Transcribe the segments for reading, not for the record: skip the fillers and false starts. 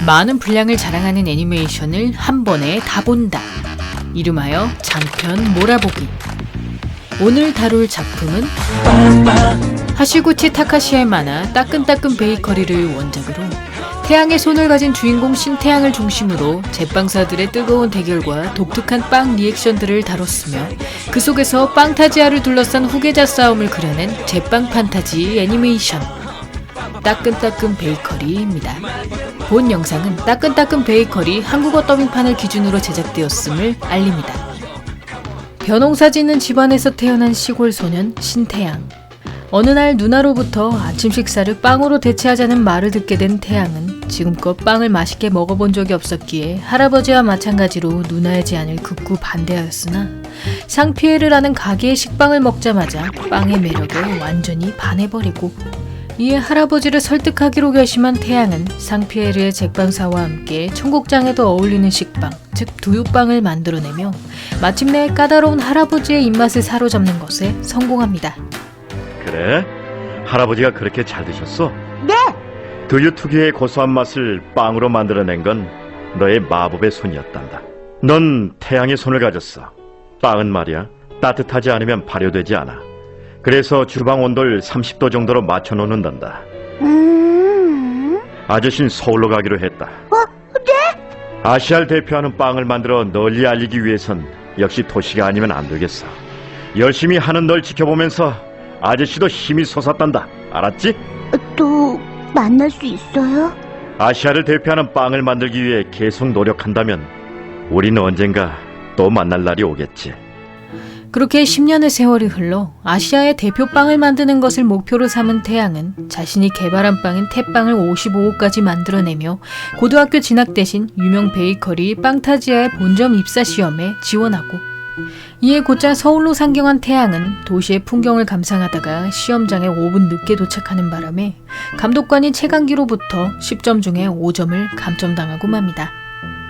많은 분량을 자랑하는 애니메이션을 한 번에 다 본다. 이름하여 장편 몰아보기. 오늘 다룰 작품은 하시구치 타카시의 만화 따끈따끈 베이커리를 원작으로 태양의 손을 가진 주인공 신태양을 중심으로 제빵사들의 뜨거운 대결과 독특한 빵 리액션들을 다뤘으며 그 속에서 빵타지아를 둘러싼 후계자 싸움을 그려낸 제빵 판타지 애니메이션 따끈따끈 베이커리입니다. 본 영상은 따끈따끈 베이커리 한국어 더빙판을 기준으로 제작되었음을 알립니다. 벼농사 짓는 집안에서 태어난 시골 소년 신태양. 어느 날 누나로부터 아침 식사를 빵으로 대체하자는 말을 듣게 된 태양은 지금껏 빵을 맛있게 먹어본 적이 없었기에 할아버지와 마찬가지로 누나의 제안을 극구 반대하였으나 상피에를 하는 가게의 식빵을 먹자마자 빵의 매력에 완전히 반해버리고 이에 할아버지를 설득하기로 결심한 태양은 상피에르의 제빵사와 함께 청국장에도 어울리는 식빵, 즉 두유빵을 만들어내며 마침내 까다로운 할아버지의 입맛을 사로잡는 것에 성공합니다. 그래? 할아버지가 그렇게 잘 드셨어? 네! 두유 특유의 고소한 맛을 빵으로 만들어낸 건 너의 마법의 손이었단다. 넌 태양의 손을 가졌어. 빵은 말이야, 따뜻하지 않으면 발효되지 않아. 그래서 주방 온도를 30도 정도로 맞춰놓는단다. 아저씨는 서울로 가기로 했다. 네? 아시아를 대표하는 빵을 만들어 널리 알리기 위해선 역시 도시가 아니면 안 되겠어. 열심히 하는 널 지켜보면서 아저씨도 힘이 솟았단다. 알았지? 또 만날 수 있어요? 아시아를 대표하는 빵을 만들기 위해 계속 노력한다면 우리는 언젠가 또 만날 날이 오겠지. 그렇게 10년의 세월이 흘러 아시아의 대표 빵을 만드는 것을 목표로 삼은 태양은 자신이 개발한 빵인 태빵을 55호까지 만들어내며 고등학교 진학 대신 유명 베이커리 빵타지아의 본점 입사 시험에 지원하고 이에 곧장 서울로 상경한 태양은 도시의 풍경을 감상하다가 시험장에 5분 늦게 도착하는 바람에 감독관인 최강기로부터 10점 중에 5점을 감점당하고 맙니다.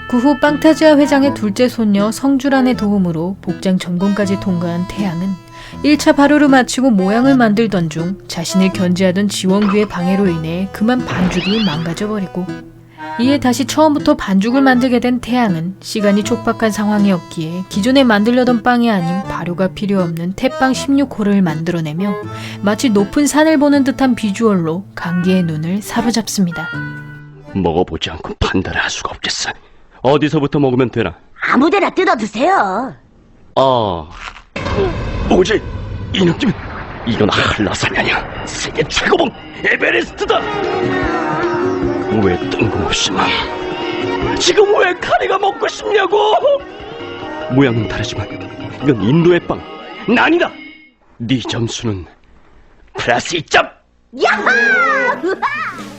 그 후 빵타지아 회장의 둘째 손녀 성주란의 도움으로 복장 전공까지 통과한 태양은 1차 발효를 마치고 모양을 만들던 중 자신을 견제하던 지원규의 방해로 인해 그만 반죽이 망가져버리고 이에 다시 처음부터 반죽을 만들게 된 태양은 시간이 촉박한 상황이었기에 기존에 만들려던 빵이 아닌 발효가 필요 없는 태빵 16호를 만들어내며 마치 높은 산을 보는 듯한 비주얼로 강기의 눈을 사로잡습니다. 먹어보지 않고 판단을 할 수가 없겠어. 어디서부터 먹으면 되나? 아무데나 뜯어 드세요. 뭐지? 이 느낌은 이건 한라산이 아니야. 세계 최고봉 에베레스트다. 왜 뜬금없이만 지금 왜 카레가 먹고 싶냐고. 모양은 다르지만 이건 인도의 빵, 난이다. 네 점수는 플러스 2점. 야하!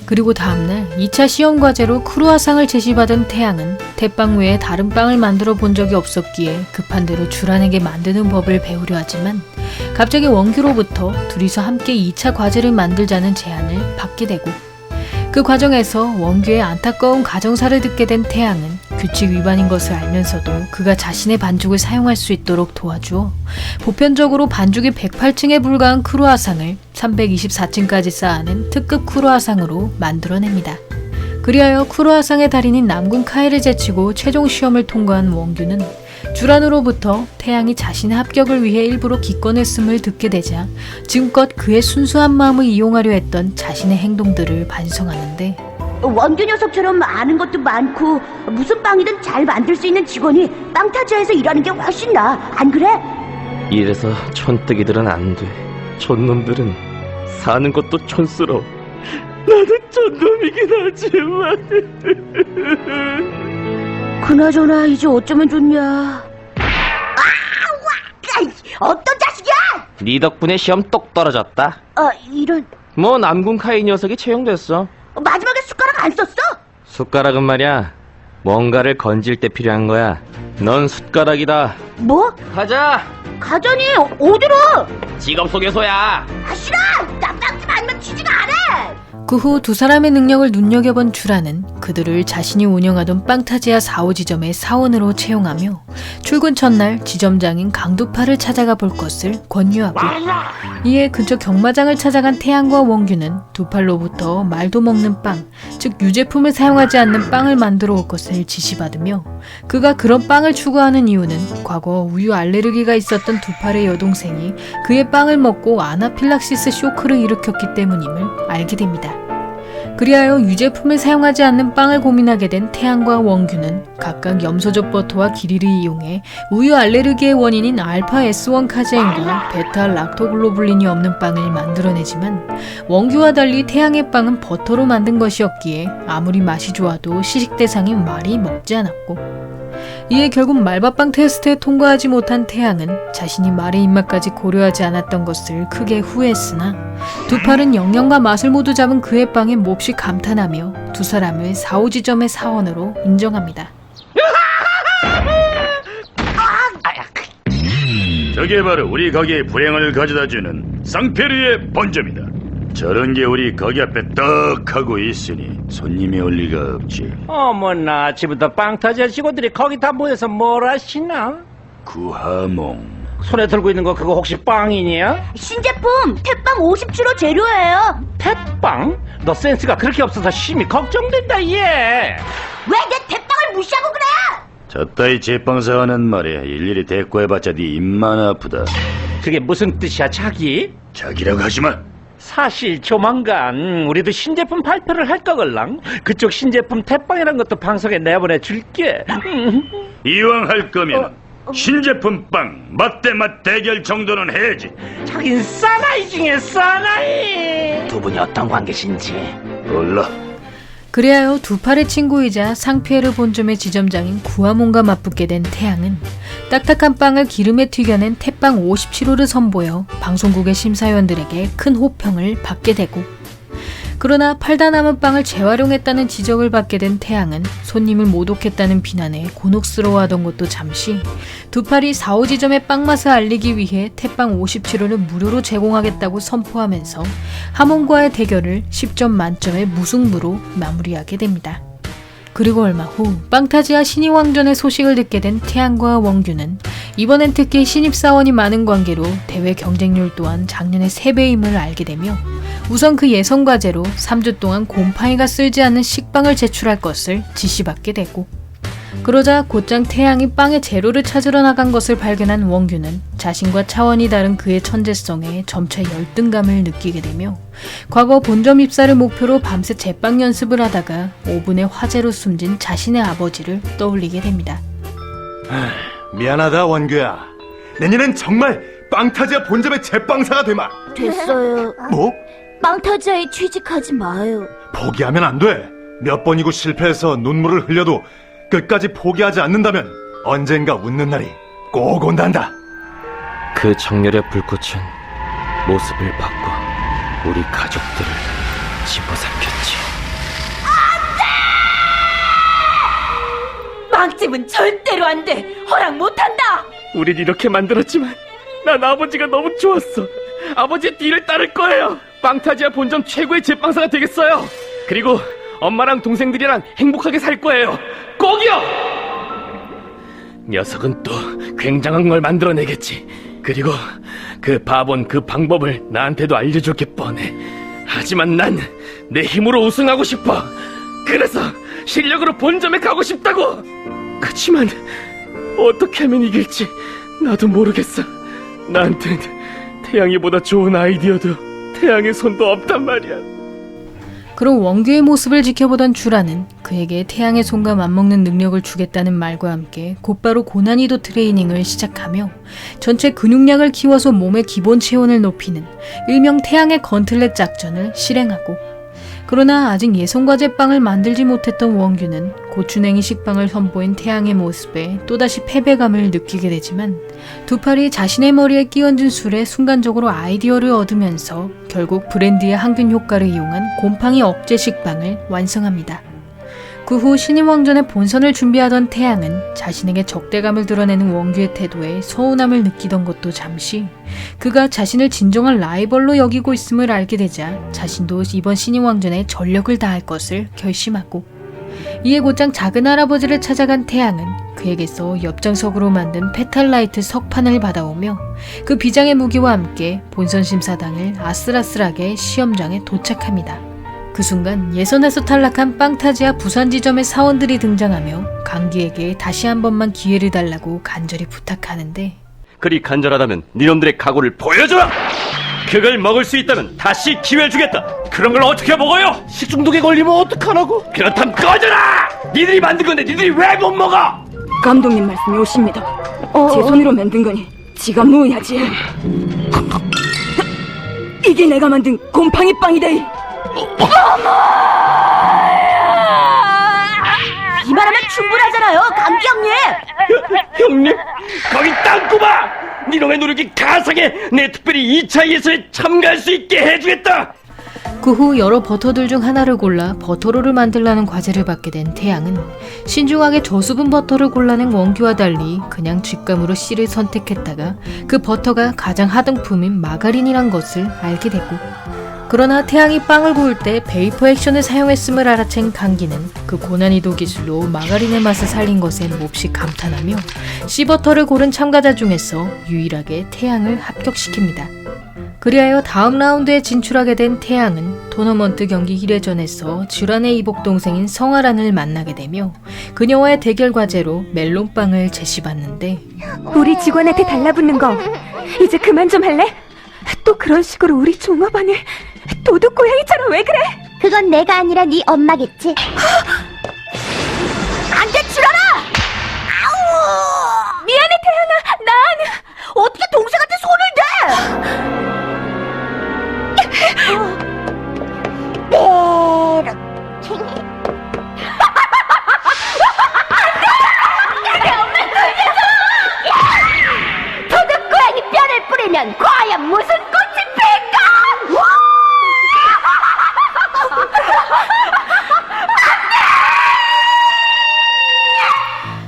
그리고 다음날 2차 시험 과제로 크루아상을 제시받은 태양은 태빵 외에 다른 빵을 만들어 본 적이 없었기에 급한 대로 주란에게 만드는 법을 배우려 하지만 갑자기 원규로부터 둘이서 함께 2차 과제를 만들자는 제안을 받게 되고 그 과정에서 원규의 안타까운 가정사를 듣게 된 태양은 규칙 위반인 것을 알면서도 그가 자신의 반죽을 사용할 수 있도록 도와주어 보편적으로 반죽이 108층에 불과한 크루아상을 324층까지 쌓아낸 특급 크루아상으로 만들어냅니다. 그리하여 크루아상의 달인인 남궁 카이를 제치고 최종 시험을 통과한 원규는 주란으로부터 태양이 자신의 합격을 위해 일부러 기권했음을 듣게 되자 지금껏 그의 순수한 마음을 이용하려 했던 자신의 행동들을 반성하는데 원규 녀석처럼 아는 것도 많고 무슨 빵이든 잘 만들 수 있는 직원이 빵타지아에서 일하는 게 훨씬 나아. 안 그래? 이래서 촌뜨기들은 안 돼. 촌놈들은 사는 것도 촌스러워. 나도 촌놈이긴 하지만. 그나저나 이제 어쩌면 좋냐. 어떤 자식이야! 네 덕분에 시험 똑 떨어졌다. 이런. 뭐 남궁 카이 녀석이 채용됐어. 마지막에 숟가락 안 썼어? 숟가락은 말이야, 뭔가를 건질 때 필요한 거야. 넌 숟가락이다. 뭐? 가자. 가자니 어디로? 직업 소개소야. 싫어! 나 빵집 아니면 취직 안 해! 그 후 두 사람의 능력을 눈여겨본 주라는 그들을 자신이 운영하던 빵타지아 4호지점의 사원으로 채용하며 출근 첫날 지점장인 강두파를 찾아가 볼 것을 권유하고, 이에 근처 경마장을 찾아간 태양과 원규는 두팔로부터 말도 먹는 빵, 즉 유제품을 사용하지 않는 빵을 만들어 올 것을 지시받으며, 그가 그런 빵을 추구하는 이유는 과거 우유 알레르기가 있었던 두팔의 여동생이 그의 빵을 먹고 아나필락시스 쇼크를 일으켰기 때문임을 알게 됩니다. 그리하여 유제품을 사용하지 않는 빵을 고민하게 된 태양과 원규는 각각 염소젓 버터와 기리를 이용해 우유 알레르기의 원인인 알파 S1 카제인과 베타 락토글로불린이 없는 빵을 만들어내지만, 원규와 달리 태양의 빵은 버터로 만든 것이었기에 아무리 맛이 좋아도 시식 대상인 말이 먹지 않았고, 이에 결국 말밥빵 테스트에 통과하지 못한 태양은 자신이 말의 입맛까지 고려하지 않았던 것을 크게 후회했으나, 두팔은 영양과 맛을 모두 잡은 그의 빵에 몹시 감탄하며 두 사람을 4호지점의 사원으로 인정합니다. 저게 바로 우리 가게에 불행을 가져다주는 쌍페르의 본점이다. 저런 게 우리 가게 앞에 떡 하고 있으니 손님이 올 리가 없지. 어머나, 아침부터 빵타지아 직원들이 거기 다 모여서 뭘 하시나? 구하몽. 손에 들고 있는 거 그거 혹시 빵이냐? 신제품 태빵 50kg 재료예요. 햇빵? 너 센스가 그렇게 없어서 심히 걱정된다 얘. 왜 내 태빵을 무시하고 그래? 저따위 제빵사하는 말에 일일이 대꾸해봤자 네 입만 아프다. 그게 무슨 뜻이야 자기? 자기라고 하지마. 사실 조만간 우리도 신제품 발표를 할 거걸랑. 그쪽 신제품 태빵이란 것도 방송에 내보내줄게. 이왕 할 거면 신제품 빵 맛대맛 대결 정도는 해야지. 자긴 사나이 중에 사나이. 두 분이 어떤 관계신지. 몰라. 그리하여 두팔의 친구이자 상피에르 본점의 지점장인 구아몬과 맞붙게 된 태양은 딱딱한 빵을 기름에 튀겨낸 태빵 57호를 선보여 방송국의 심사위원들에게 큰 호평을 받게 되고, 그러나 팔다 남은 빵을 재활용했다는 지적을 받게 된 태양은 손님을 모독했다는 비난에 곤혹스러워하던 것도 잠시, 두팔이 4호지점의 빵맛을 알리기 위해 태빵 57호를 무료로 제공하겠다고 선포하면서 하몬과의 대결을 10점 만점의 무승부로 마무리하게 됩니다. 그리고 얼마 후 빵타지아 신입왕전의 소식을 듣게 된 태양과 원규는 이번엔 특히 신입사원이 많은 관계로 대회 경쟁률 또한 작년의 3배임을 알게 되며, 우선 그 예선과제로 3주 동안 곰팡이가 쓸지 않는 식빵을 제출할 것을 지시받게 되고, 그러자 곧장 태양이 빵의 재료를 찾으러 나간 것을 발견한 원규는 자신과 차원이 다른 그의 천재성에 점차 열등감을 느끼게 되며, 과거 본점 입사를 목표로 밤새 제빵 연습을 하다가 오븐에 화재로 숨진 자신의 아버지를 떠올리게 됩니다. 미안하다 원규야. 내년엔 정말 빵타지아 본점의 제빵사가 되마. 됐어요. 뭐? 빵타지아에 취직하지 마요. 포기하면 안 돼. 몇 번이고 실패해서 눈물을 흘려도 끝까지 포기하지 않는다면 언젠가 웃는 날이 꼭 온단다. 그 정열의 불꽃은 모습을 바꿔 우리 가족들을 집어삼켰지. 빵집은 절대로 안 돼. 허락 못한다. 우린 이렇게 만들었지만 난 아버지가 너무 좋았어. 아버지의 뒤를 따를 거예요. 빵타지아 본점 최고의 제빵사가 되겠어요. 그리고 엄마랑 동생들이랑 행복하게 살 거예요. 꼭이요! 녀석은 또 굉장한 걸 만들어내겠지. 그리고 그 바본 그 방법을 나한테도 알려줄 게 뻔해. 하지만 난 내 힘으로 우승하고 싶어. 그래서 실력으로 본점에 가고 싶다고. 그치만 어떻게 하면 이길지 나도 모르겠어. 나한텐 태양이보다 좋은 아이디어도 태양의 손도 없단 말이야. 그런 원규의 모습을 지켜보던 주라는 그에게 태양의 손과 맞먹는 능력을 주겠다는 말과 함께 곧바로 고난이도 트레이닝을 시작하며 전체 근육량을 키워서 몸의 기본 체온을 높이는 일명 태양의 건틀렛 작전을 실행하고, 그러나 아직 예선과제 빵을 만들지 못했던 원규는 고추냉이 식빵을 선보인 태양의 모습에 또다시 패배감을 느끼게 되지만, 두팔이 자신의 머리에 끼얹은 술에 순간적으로 아이디어를 얻으면서 결국 브랜디의 항균 효과를 이용한 곰팡이 억제 식빵을 완성합니다. 그 후 신임왕전의 본선을 준비하던 태양은 자신에게 적대감을 드러내는 원규의 태도에 서운함을 느끼던 것도 잠시, 그가 자신을 진정한 라이벌로 여기고 있음을 알게 되자 자신도 이번 신임왕전에 전력을 다할 것을 결심하고, 이에 곧장 작은 할아버지를 찾아간 태양은 그에게서 엽장석으로 만든 페탈라이트 석판을 받아오며 그 비장의 무기와 함께 본선 심사당을 아슬아슬하게 시험장에 도착합니다. 그 순간 예선에서 탈락한 빵타지아 부산지점의 사원들이 등장하며 강기에게 다시 한 번만 기회를 달라고 간절히 부탁하는데, 그리 간절하다면 니놈들의 각오를 보여줘라! 그걸 먹을 수 있다면 다시 기회 주겠다! 그런 걸 어떻게 먹어요? 식중독에 걸리면 어떡하라고? 그렇다면 꺼져라! 니들이 만든 건데 니들이 왜 못 먹어? 감독님 말씀이 옳습니다. 제 손으로 만든 거니 지가 먹어야지. 이게 내가 만든 곰팡이 빵이다. 이만하면 충분하잖아요, 강기 형님. 형님, 거기 땅꼬마! 니놈의 노력이 가상해 내 특별히 2차 예선에 참가할 수 있게 해주겠다! 그 후 여러 버터들 중 하나를 골라 버터로를 만들라는 과제를 받게 된 태양은 신중하게 저수분 버터를 골라낸 원규와 달리 그냥 뒷감으로 씨를 선택했다가 그 버터가 가장 하등품인 마가린이란 것을 알게 되고, 그러나 태양이 빵을 구울 때 베이퍼 액션을 사용했음을 알아챈 강기는 그 고난이도 기술로 마가린의 맛을 살린 것에 몹시 감탄하며 씨버터를 고른 참가자 중에서 유일하게 태양을 합격시킵니다. 그리하여 다음 라운드에 진출하게 된 태양은 토너먼트 경기 1회전에서 쥬란의 이복 동생인 성아란을 만나게 되며 그녀와의 대결 과제로 멜론빵을 제시받는데, 우리 직원한테 달라붙는 거 이제 그만 좀 할래? 또 그런 식으로 우리 종업원을 도둑 고양이처럼 왜 그래? 그건 내가 아니라 네 엄마겠지. 안 돼, 줄어라! 아우! 미안해 태양아, 난 어떻게 동생한테 손을 대? 도둑 고양이 뼈를 뿌리면 과연 무슨 꽃이 필까?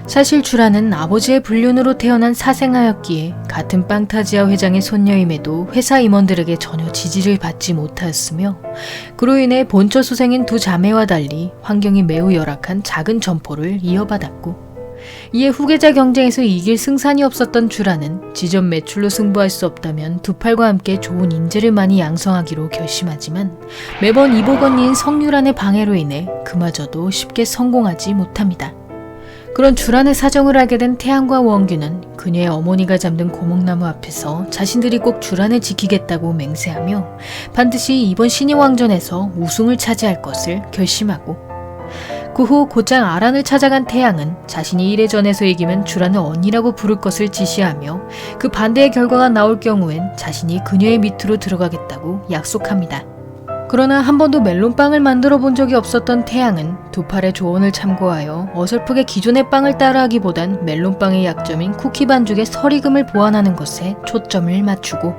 사실 쥬란은 아버지의 불륜으로 태어난 사생아였기에 같은 빵타지아 회장의 손녀임에도 회사 임원들에게 전혀 지지를 받지 못하였으며, 그로 인해 본처 수생인 두 자매와 달리 환경이 매우 열악한 작은 점포를 이어받았고, 이에 후계자 경쟁에서 이길 승산이 없었던 쥬란은 지점 매출로 승부할 수 없다면 두 팔과 함께 좋은 인재를 많이 양성하기로 결심하지만 매번 이복 언니인 성유란의 방해로 인해 그마저도 쉽게 성공하지 못합니다. 그런 쥬란의 사정을 알게 된 태양과 원규는 그녀의 어머니가 잠든 고목나무 앞에서 자신들이 꼭 쥬란을 지키겠다고 맹세하며 반드시 이번 신의왕전에서 우승을 차지할 것을 결심하고, 그 후 곧장 아란을 찾아간 태양은 자신이 1회전에서 이기면 쥬란을 언니라고 부를 것을 지시하며 그 반대의 결과가 나올 경우엔 자신이 그녀의 밑으로 들어가겠다고 약속합니다. 그러나 한 번도 멜론빵을 만들어 본 적이 없었던 태양은 두 팔의 조언을 참고하여 어설프게 기존의 빵을 따라하기보단 멜론빵의 약점인 쿠키 반죽에 설익음을 보완하는 것에 초점을 맞추고,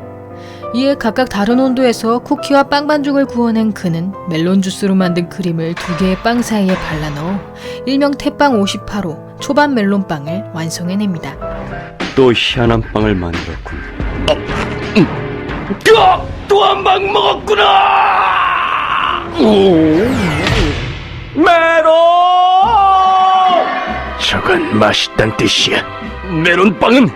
이에 각각 다른 온도에서 쿠키와 빵 반죽을 구워낸 그는 멜론 주스로 만든 크림을 두 개의 빵 사이에 발라 넣어 일명 태빵 58호 초반 멜론빵을 완성해냅니다. 또 희한한 빵을 만들었군. 또 한 방 먹었구나! 메론! 저건 맛있단 뜻이야. 메론빵은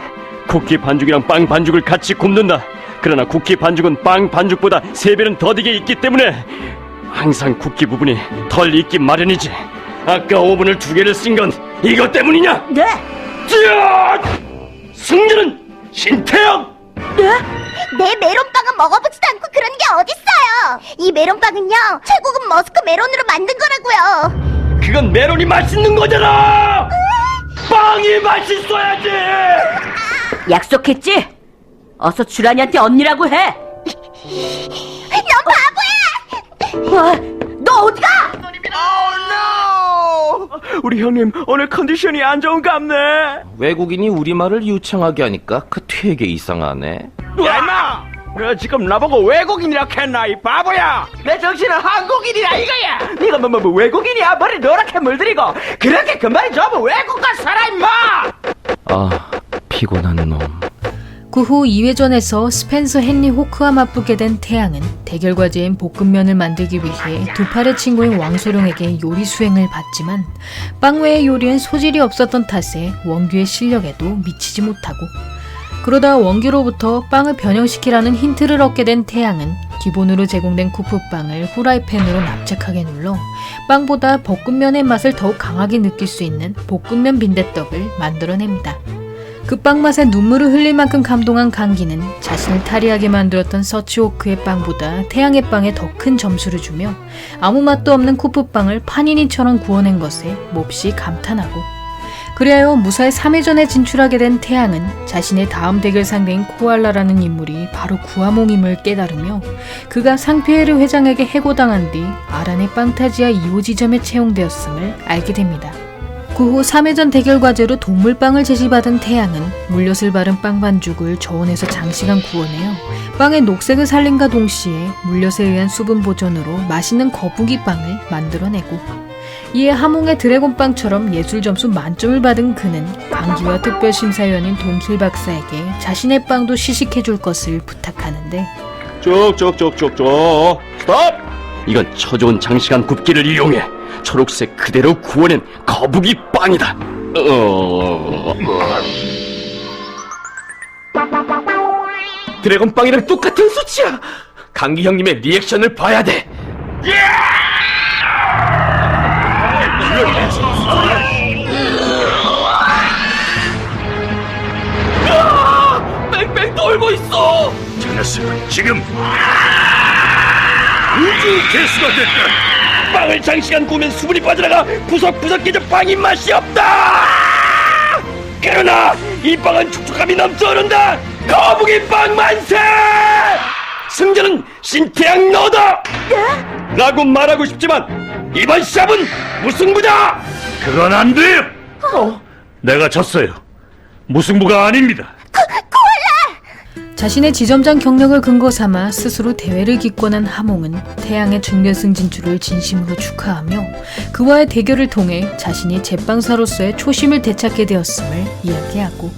쿠키 반죽이랑 빵 반죽을 같이 굽는다. 그러나 쿠키 반죽은 빵 반죽보다 3배는 더디게 익기 때문에 항상 쿠키 부분이 덜 익기 마련이지. 아까 오븐을 2개를 쓴 건 이것 때문이냐? 네. 승리는 신태영! 네? 내 메론빵은 먹어보지도 않고 그런 게 어딨어요. 이 메론빵은요, 최고급 머스크 메론으로 만든 거라고요. 그건 메론이 맛있는 거잖아! 빵이 맛있어야지! 약속했지? 어서 쥬란이한테 언니라고 해. 넌 바보야! 와, 너 어디가? 우리 형님 오늘 컨디션이 안 좋은갑네. 외국인이 우리말을 유창하게 하니까 그 되게 이상하네. 야 임마! 너 지금 나보고 외국인이라 했나 이 바보야. 내 정신은 한국인이라 이거야. 네가 뭐 외국인이야. 머리 노랗게 물들이고 그렇게 금발이 좁은 외국가 살아 임마. 아, 피곤한 놈. 그 후 2회전에서 스펜서 헨리 호크와 맞붙게 된 태양은 대결 과제인 볶음면을 만들기 위해 두 팔의 친구인 왕소룡에게 요리 수행을 받지만 빵 외의 요리엔 소질이 없었던 탓에 원규의 실력에도 미치지 못하고, 그러다 원규로부터 빵을 변형시키라는 힌트를 얻게 된 태양은 기본으로 제공된 쿠프빵을 후라이팬으로 납작하게 눌러 빵보다 볶음면의 맛을 더욱 강하게 느낄 수 있는 볶음면 빈대떡을 만들어냅니다. 그 빵 맛에 눈물을 흘릴 만큼 감동한 강기는 자신을 탈의하게 만들었던 서치호크의 빵보다 태양의 빵에 더 큰 점수를 주며 아무 맛도 없는 쿠프빵을 파니니처럼 구워낸 것에 몹시 감탄하고, 그리하여 무사히 3회전에 진출하게 된 태양은 자신의 다음 대결 상대인 코알라라는 인물이 바로 구아몽임을 깨달으며 그가 상피에르 회장에게 해고당한 뒤 아란의 빵타지아 2호 지점에 채용되었음을 알게 됩니다. 그 후 3회전 대결 과제로 동물빵을 제시받은 태양은 물엿을 바른 빵 반죽을 저온에서 장시간 구워내어 빵의 녹색을 살림과 동시에 물엿에 의한 수분 보존으로 맛있는 거북이 빵을 만들어내고, 이에 하몽의 드래곤빵처럼 예술 점수 만점을 받은 그는 강기와 특별심사위원인 동킬 박사에게 자신의 빵도 시식해줄 것을 부탁하는데, 쭉쭉쭉쭉쭉 스톱! 이건 처좋은 장시간 굽기를 이용해 초록색 그대로 구워낸 거북이 빵이다. 드래곤빵이랑 똑같은 수치야. 강기 형님의 리액션을 봐야 돼. 뺑뺑 돌고 있어. 저 녀석은 지금 우주 개수가 됐다. 빵을 장시간 구우면 수분이 빠져나가 부석부석 깨져 빵이 맛이 없다. 그러나 이 빵은 촉촉함이 넘쳐 흐른다. 거북이 빵 만세! 승자는 신태양 너다. 라고 말하고 싶지만 이번 시합은 무승부다. 그건 안 돼요. 내가 졌어요. 무승부가 아닙니다. 자신의 지점장 경력을 근거 삼아 스스로 대회를 기권한 하몽은 태양의 준결승 진출을 진심으로 축하하며 그와의 대결을 통해 자신이 제빵사로서의 초심을 되찾게 되었음을 이야기하고,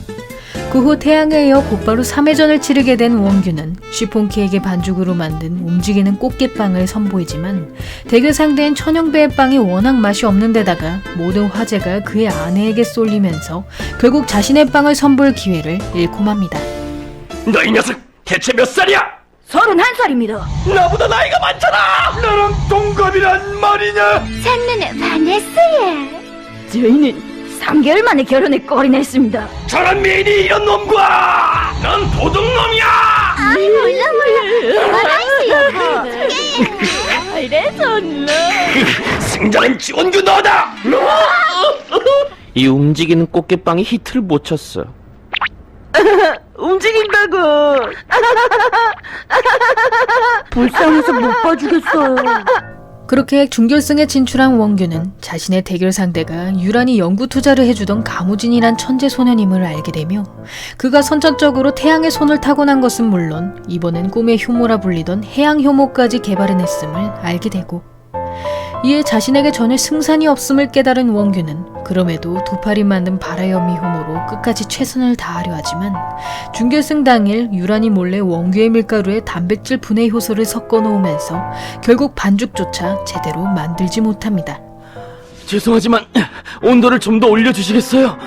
그 후 태양에 이어 곧바로 3회전을 치르게 된 원규는 쉬폰키에게 반죽으로 만든 움직이는 꽃게빵을 선보이지만 대결 상대인 천영배의 빵이 워낙 맛이 없는 데다가 모든 화제가 그의 아내에게 쏠리면서 결국 자신의 빵을 선보일 기회를 잃고 맙니다. 너 이 녀석 대체 몇 살이야? 31살입니다. 나보다 나이가 많잖아. 나랑 동갑이란 말이냐? 장르는 바네스예. 저희는 3개월 만에 결혼에 꼴이 냈습니다. 저런 미인이 이런 놈과 넌 도둑놈이야. 아이 몰라 말하시오. 이래서 승자는 지원규 너다. 이 움직이는 꽃게빵이 히트를 못 쳤어. 움직인다고. 불쌍해서 못 봐주겠어요. 그렇게 준결승에 진출한 원규는 자신의 대결 상대가 유란히 연구 투자를 해주던 가무진이란 천재 소년임을 알게 되며 그가 선천적으로 태양의 손을 타고난 것은 물론 이번엔 꿈의 효모라 불리던 해양 효모까지 개발해냈음을 알게 되고, 이에 자신에게 전혀 승산이 없음을 깨달은 원규는 그럼에도 두 팔이 만든 바라염이 효모로 끝까지 최선을 다하려 하지만 준결승 당일 유란이 몰래 원규의 밀가루에 단백질 분해 효소를 섞어 놓으면서 결국 반죽조차 제대로 만들지 못합니다. 죄송하지만 온도를 좀 더 올려주시겠어요?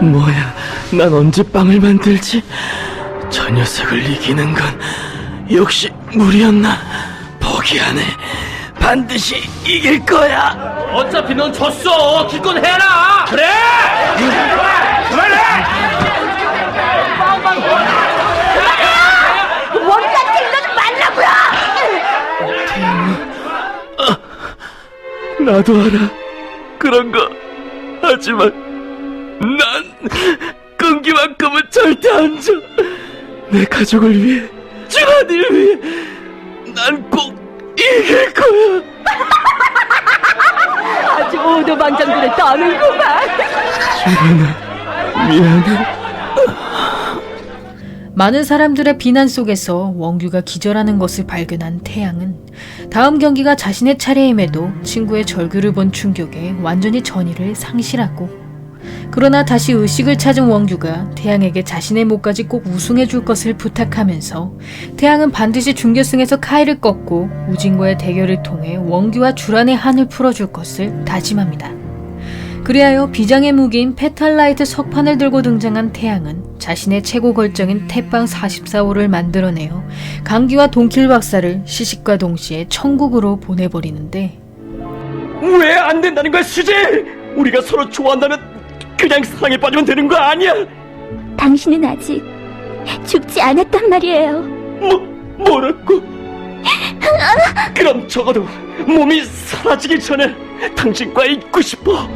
뭐야, 난 언제 빵을 만들지? 저 녀석을 이기는 건 역시 무리였나? 포기하네. 반드시 이길 거야. 어차피 넌 졌어. 기권해라. 그래. 원같은 너는 말라고요. 나도 알아. 그런 거. 하지만 난 끈기만큼은 절대 안 져. 내 가족을 위해, 주라니를 위해 난 꼭 이길 거야. 아주 오도방정들을 떠는구만. 주라나, 미안해. 많은 사람들의 비난 속에서 원규가 기절하는 것을 발견한 태양은 다음 경기가 자신의 차례임에도 친구의 절규를 본 충격에 완전히 전의를 상실하고, 그러나 다시 의식을 찾은 원규가 태양에게 자신의 목까지 꼭 우승해줄 것을 부탁하면서 태양은 반드시 준결승에서 카이를 꺾고 우진과의 대결을 통해 원규와 주란의 한을 풀어줄 것을 다짐합니다. 그리하여 비장의 무기인 페탈라이트 석판을 들고 등장한 태양은 자신의 최고 걸정인 태빵 44호를 만들어내어 강기와 동킬 박사를 시식과 동시에 천국으로 보내버리는데, 왜 안 된다는 거야, 수지? 우리가 서로 좋아한다면 그냥 사랑에 빠지면 되는 거 아니야? 당신은 아직 죽지 않았단 말이에요. 뭐라고? 그럼 적어도 몸이 사라지기 전에 당신과 있고 싶어.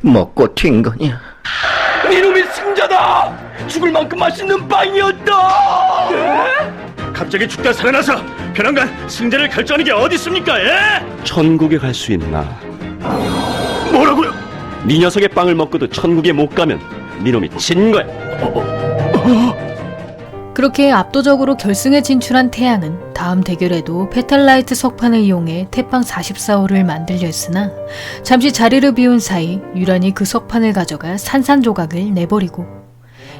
먹고 튄 거냐? 이놈이 승자다! 죽을 만큼 맛있는 빵이었다! 갑자기 죽다 살아나서 편안간 승자를 결정하는 게 어디 있습니까? 천국에 갈 수 있나? 뭐라고요? 네 녀석의 빵을 먹고도 천국에 못 가면 네놈이 진 거야. 그렇게 압도적으로 결승에 진출한 태양은 다음 대결에도 페탈라이트 석판을 이용해 태빵 44호를 만들려 했으나 잠시 자리를 비운 사이 유란이 그 석판을 가져가 산산조각을 내버리고,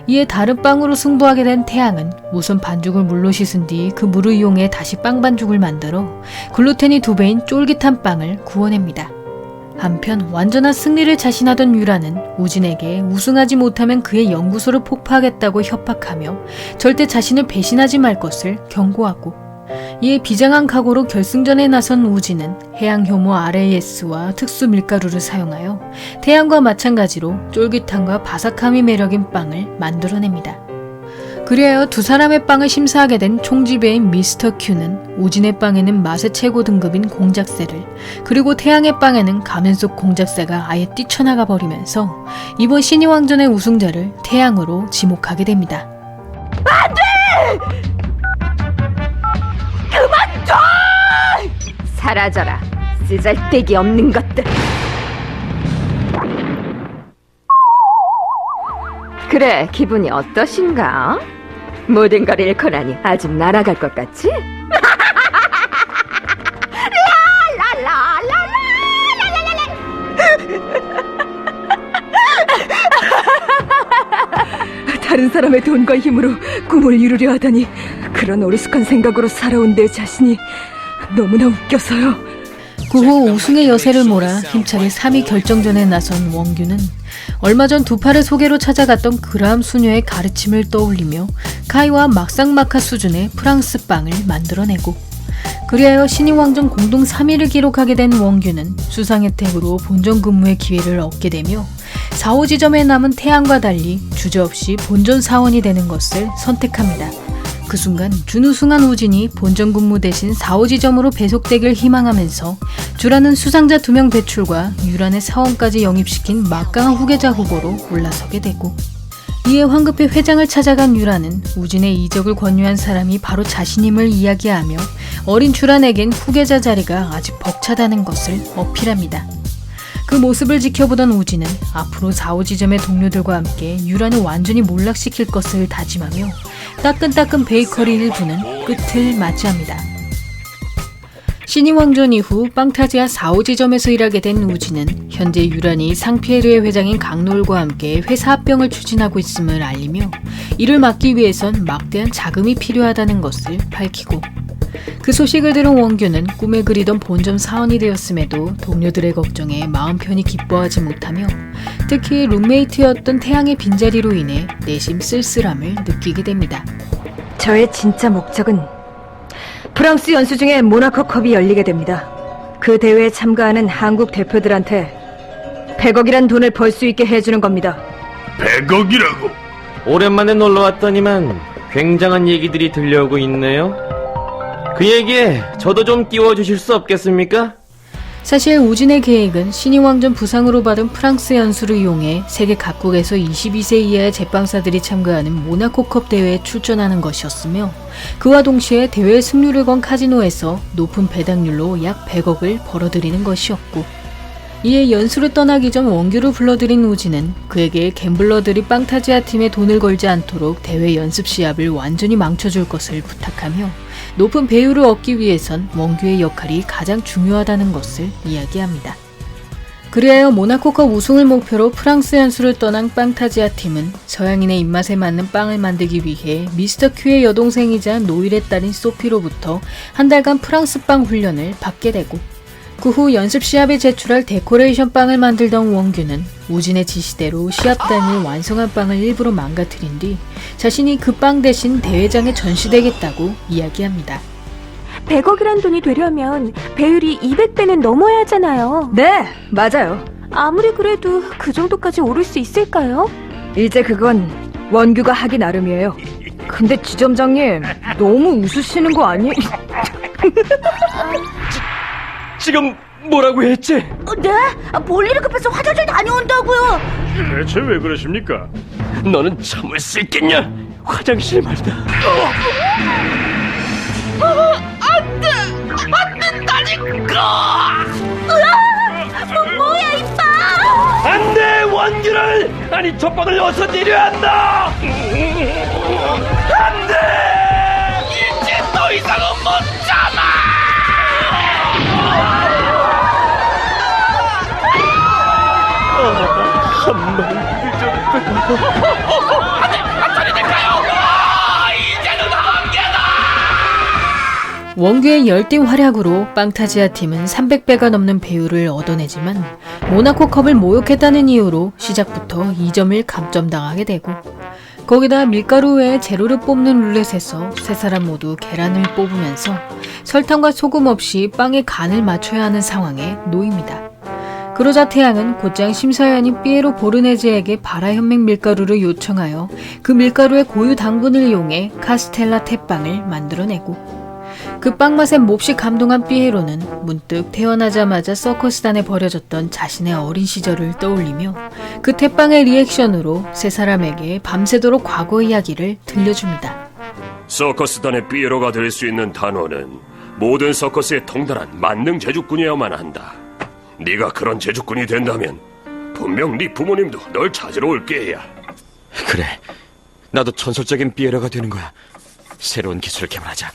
이에 다른 빵으로 승부하게 된 태양은 우선 반죽을 물로 씻은 뒤 그 물을 이용해 다시 빵 반죽을 만들어 글루텐이 2배인 쫄깃한 빵을 구워냅니다. 한편 완전한 승리를 자신하던 유라는 우진에게 우승하지 못하면 그의 연구소를 폭파하겠다고 협박하며 절대 자신을 배신하지 말 것을 경고하고, 이에 비장한 각오로 결승전에 나선 우진은 해양효모 RAS와 특수 밀가루를 사용하여 태양과 마찬가지로 쫄깃함과 바삭함이 매력인 빵을 만들어냅니다. 그리하여 두 사람의 빵을 심사하게 된 총지배인 미스터 큐는 우진의 빵에는 맛의 최고 등급인 공작새를, 그리고 태양의 빵에는 가면 속 공작새가 아예 뛰쳐나가 버리면서 이번 신의왕전의 우승자를 태양으로 지목하게 됩니다. 그만둬! 사라져라, 쓰잘데기 없는 것들. 그래, 기분이 어떠신가? 모든 걸 잃고나니 아주 날아갈 것 같지? 다른 사람의 돈과 힘으로 꿈을 이루려 하다니, 그런 어리숙한 생각으로 살아온 내 자신이 너무나 웃겨서요. 그 후 우승의 여세를 몰아 힘차게 3위 결정전에 나선 원규는 얼마 전 두 팔의 소개로 찾아갔던 그라함 수녀의 가르침을 떠올리며 카이와 막상막하 수준의 프랑스 빵을 만들어내고, 그리하여 신의왕전 공동 3위를 기록하게 된 원규는 수상 혜택으로 본전 근무의 기회를 얻게 되며 4호 지점에 남은 태양과 달리 주저없이 본전 사원이 되는 것을 선택합니다. 그 순간 준우승한 우진이 본전 근무 대신 4호 지점으로 배속되길 희망하면서 주라는 수상자 2명 배출과 유란의 사원까지 영입시킨 막강한 후계자 후보로 올라서게 되고, 이에 황급히 회장을 찾아간 유란은 우진의 이적을 권유한 사람이 바로 자신임을 이야기하며 어린 주란에겐 후계자 자리가 아직 벅차다는 것을 어필합니다. 그 모습을 지켜보던 우진은 앞으로 4호 지점의 동료들과 함께 유란을 완전히 몰락시킬 것을 다짐하며 따끈따끈 베이커리를 두는 끝을 맞이합니다. 신의왕전 이후 빵타지아 4호 지점에서 일하게 된 우진은 현재 유란이 상피에르의 회장인 강놀과 함께 회사 합병을 추진하고 있음을 알리며 이를 막기 위해선 막대한 자금이 필요하다는 것을 밝히고, 그 소식을 들은 원규는 꿈에 그리던 본점 사원이 되었음에도 동료들의 걱정에 마음 편히 기뻐하지 못하며 특히 룸메이트였던 태양의 빈자리로 인해 내심 쓸쓸함을 느끼게 됩니다. 저의 진짜 목적은 프랑스 연수 중에 모나코컵이 열리게 됩니다. 그 대회에 참가하는 한국 대표들한테 100억이란 돈을 벌 수 있게 해주는 겁니다. 100억이라고? 오랜만에 놀러왔더니만 굉장한 얘기들이 들려오고 있네요. 그 얘기에 저도 좀 끼워주실 수 없겠습니까? 사실 우진의 계획은 신의왕전 부상으로 받은 프랑스 연수를 이용해 세계 각국에서 22세 이하의 제빵사들이 참가하는 모나코컵 대회에 출전하는 것이었으며, 그와 동시에 대회 승률을 건 카지노에서 높은 배당률로 약 100억을 벌어들이는 것이었고, 이에 연수를 떠나기 전 원규를 불러들인 우진은 그에게 갬블러들이 빵타지아 팀에 돈을 걸지 않도록 대회 연습 시합을 완전히 망쳐줄 것을 부탁하며 높은 배율을 얻기 위해선 원규의 역할이 가장 중요하다는 것을 이야기합니다. 그리하여 모나코컵 우승을 목표로 프랑스 연수를 떠난 빵타지아 팀은 서양인의 입맛에 맞는 빵을 만들기 위해 미스터 큐의 여동생이자 노일의 딸인 소피로부터 한 달간 프랑스 빵 훈련을 받게 되고, 그 후 연습 시합에 제출할 데코레이션 빵을 만들던 원규는 우진의 지시대로 시합 당일 완성한 빵을 일부러 망가뜨린 뒤 자신이 그 빵 대신 대회장에 전시되겠다고 이야기합니다. 100억이란 돈이 되려면 배율이 200배는 넘어야 하잖아요. 네, 맞아요. 아무리 그래도 그 정도까지 오를 수 있을까요? 이제 그건 원규가 하기 나름이에요. 근데 지점장님, 너무 웃으시는 거 아니에요? 지금 뭐라고 했지? 네? 볼일이 급해서 화장실 다녀온다고요. 대체 왜 그러십니까? 너는 참을 수 있겠냐? 화장실 말이다. 뭐야 이 빵! 안돼, 원규를! 아니, 저 빵을 어서 내려야 한다! 안돼! 이제 더 이상은 못 참아! 한번 원규의 열띤 활약으로 빵타지아 팀은 300배가 넘는 배율을 얻어내지만 모나코컵을 모욕했다는 이유로 시작부터 2점을 감점당하게 되고, 거기다 밀가루 외에 재료를 뽑는 룰렛에서 세 사람 모두 계란을 뽑으면서 설탕과 소금 없이 빵의 간을 맞춰야 하는 상황에 놓입니다. 그러자 태양은 곧장 심사위원인 피에로 보르네즈에게 바라현맹 밀가루를 요청하여 그 밀가루의 고유 당분을 이용해 카스텔라 태빵을 만들어내고, 그 빵 맛에 몹시 감동한 피에로는 문득 태어나자마자 서커스단에 버려졌던 자신의 어린 시절을 떠올리며 그 태빵의 리액션으로 세 사람에게 밤새도록 과거 이야기를 들려줍니다. 서커스단의 삐에로가 될 수 있는 단원은 모든 서커스에 통달한 만능 제주꾼이어야만 한다. 네가 그런 제주꾼이 된다면 분명 네 부모님도 널 찾으러 올 게야. 그래, 나도 전설적인 삐에로가 되는 거야. 새로운 기술을 개발하자.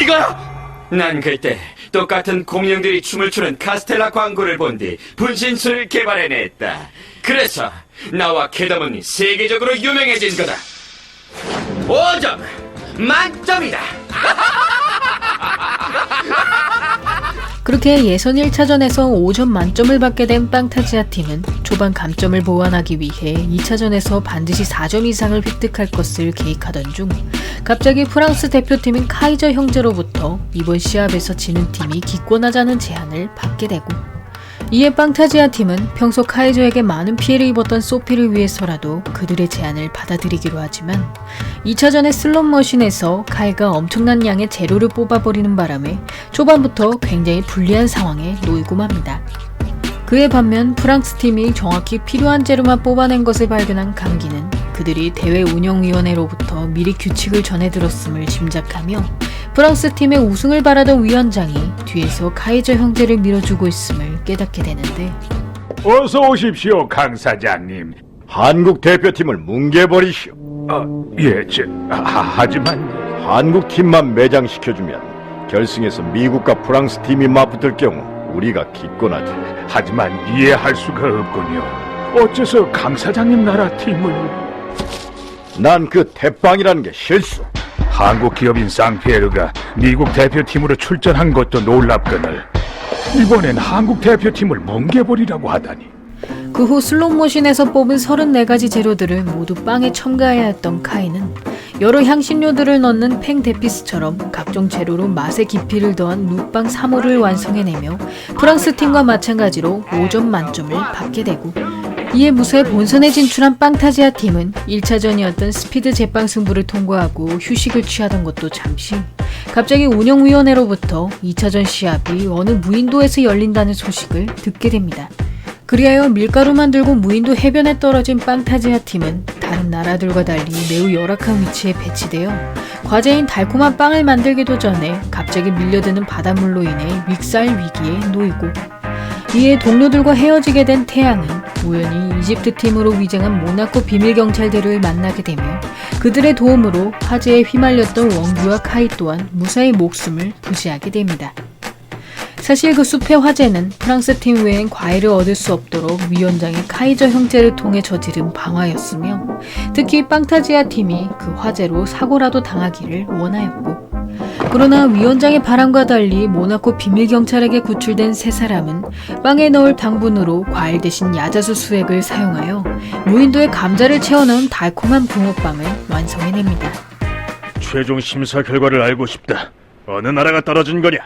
이거야! 난 그때 똑같은 공룡들이 춤을 추는 카스텔라 광고를 본 뒤 분신술을 개발해냈다. 그래서 나와 캐더문이 세계적으로 유명해진 거다. 5점 만점이다. 그렇게 예선 1차전에서 5점 만점을 받게 된 빵타지아 팀은 초반 감점을 보완하기 위해 2차전에서 반드시 4점 이상을 획득할 것을 계획하던 중 갑자기 프랑스 대표팀인 카이저 형제로부터 이번 시합에서 지는 팀이 기권하자는 제안을 받게 되고, 이에 빵타지아 팀은 평소 카이저에게 많은 피해를 입었던 소피를 위해서라도 그들의 제안을 받아들이기로 하지만 2차전의 슬롯머신에서 카이가 엄청난 양의 재료를 뽑아버리는 바람에 초반부터 굉장히 불리한 상황에 놓이고 맙니다. 그에 반면 프랑스 팀이 정확히 필요한 재료만 뽑아낸 것을 발견한 강기는 그들이 대회 운영위원회로부터 미리 규칙을 전해들었음을 짐작하며 프랑스 팀의 우승을 바라던 위원장이 뒤에서 카이저 형제를 밀어주고 있음을 깨닫게 되는데, 어서 오십시오, 강 사장님. 한국 대표팀을 뭉개버리시오. 예, 하지만 한국 팀만 매장시켜주면 결승에서 미국과 프랑스 팀이 맞붙을 경우 우리가 기권하지. 하지만 이해할 수가 없군요. 어째서 강 사장님 나라 팀을... 난 그 태빵이라는 게 실수. 한국 기업인 쌍피에르가 미국 대표팀으로 출전한 것도 놀랍거늘 이번엔 한국 대표팀을 뭉개버리라고 하다니. 그 후 슬롯머신에서 뽑은 34가지 재료들을 모두 빵에 첨가해야 했던 카이는 여러 향신료들을 넣는 팽데피스처럼 각종 재료로 맛의 깊이를 더한 묵빵 3호를 완성해내며 프랑스 팀과 마찬가지로 5점 만점을 받게 되고, 이에 무사히 본선에 진출한 빵타지아 팀은 1차전이었던 스피드 제빵 승부를 통과하고 휴식을 취하던 것도 잠시 갑자기 운영위원회로부터 2차전 시합이 어느 무인도에서 열린다는 소식을 듣게 됩니다. 그리하여 밀가루 만들고 무인도 해변에 떨어진 빵타지아 팀은 다른 나라들과 달리 매우 열악한 위치에 배치되어 과제인 달콤한 빵을 만들기도 전에 갑자기 밀려드는 바닷물로 인해 믹살 위기에 놓이고, 이에 동료들과 헤어지게 된 태양은 우연히 이집트 팀으로 위장한 모나코 비밀경찰들을 만나게 되며 그들의 도움으로 화재에 휘말렸던 원규와 카이 또한 무사히 목숨을 부지하게 됩니다. 사실 그 숲의 화재는 프랑스 팀 외엔 과외를 얻을 수 없도록 위원장의 카이저 형제를 통해 저지른 방화였으며, 특히 빵타지아 팀이 그 화재로 사고라도 당하기를 원하였고, 그러나 위원장의 바람과 달리 모나코 비밀경찰에게 구출된 세 사람은 빵에 넣을 당분으로 과일 대신 야자수 수액을 사용하여 무인도에 감자를 채워넣은 달콤한 붕어빵을 완성해냅니다. 최종 심사 결과를 알고 싶다. 어느 나라가 떨어진 거냐?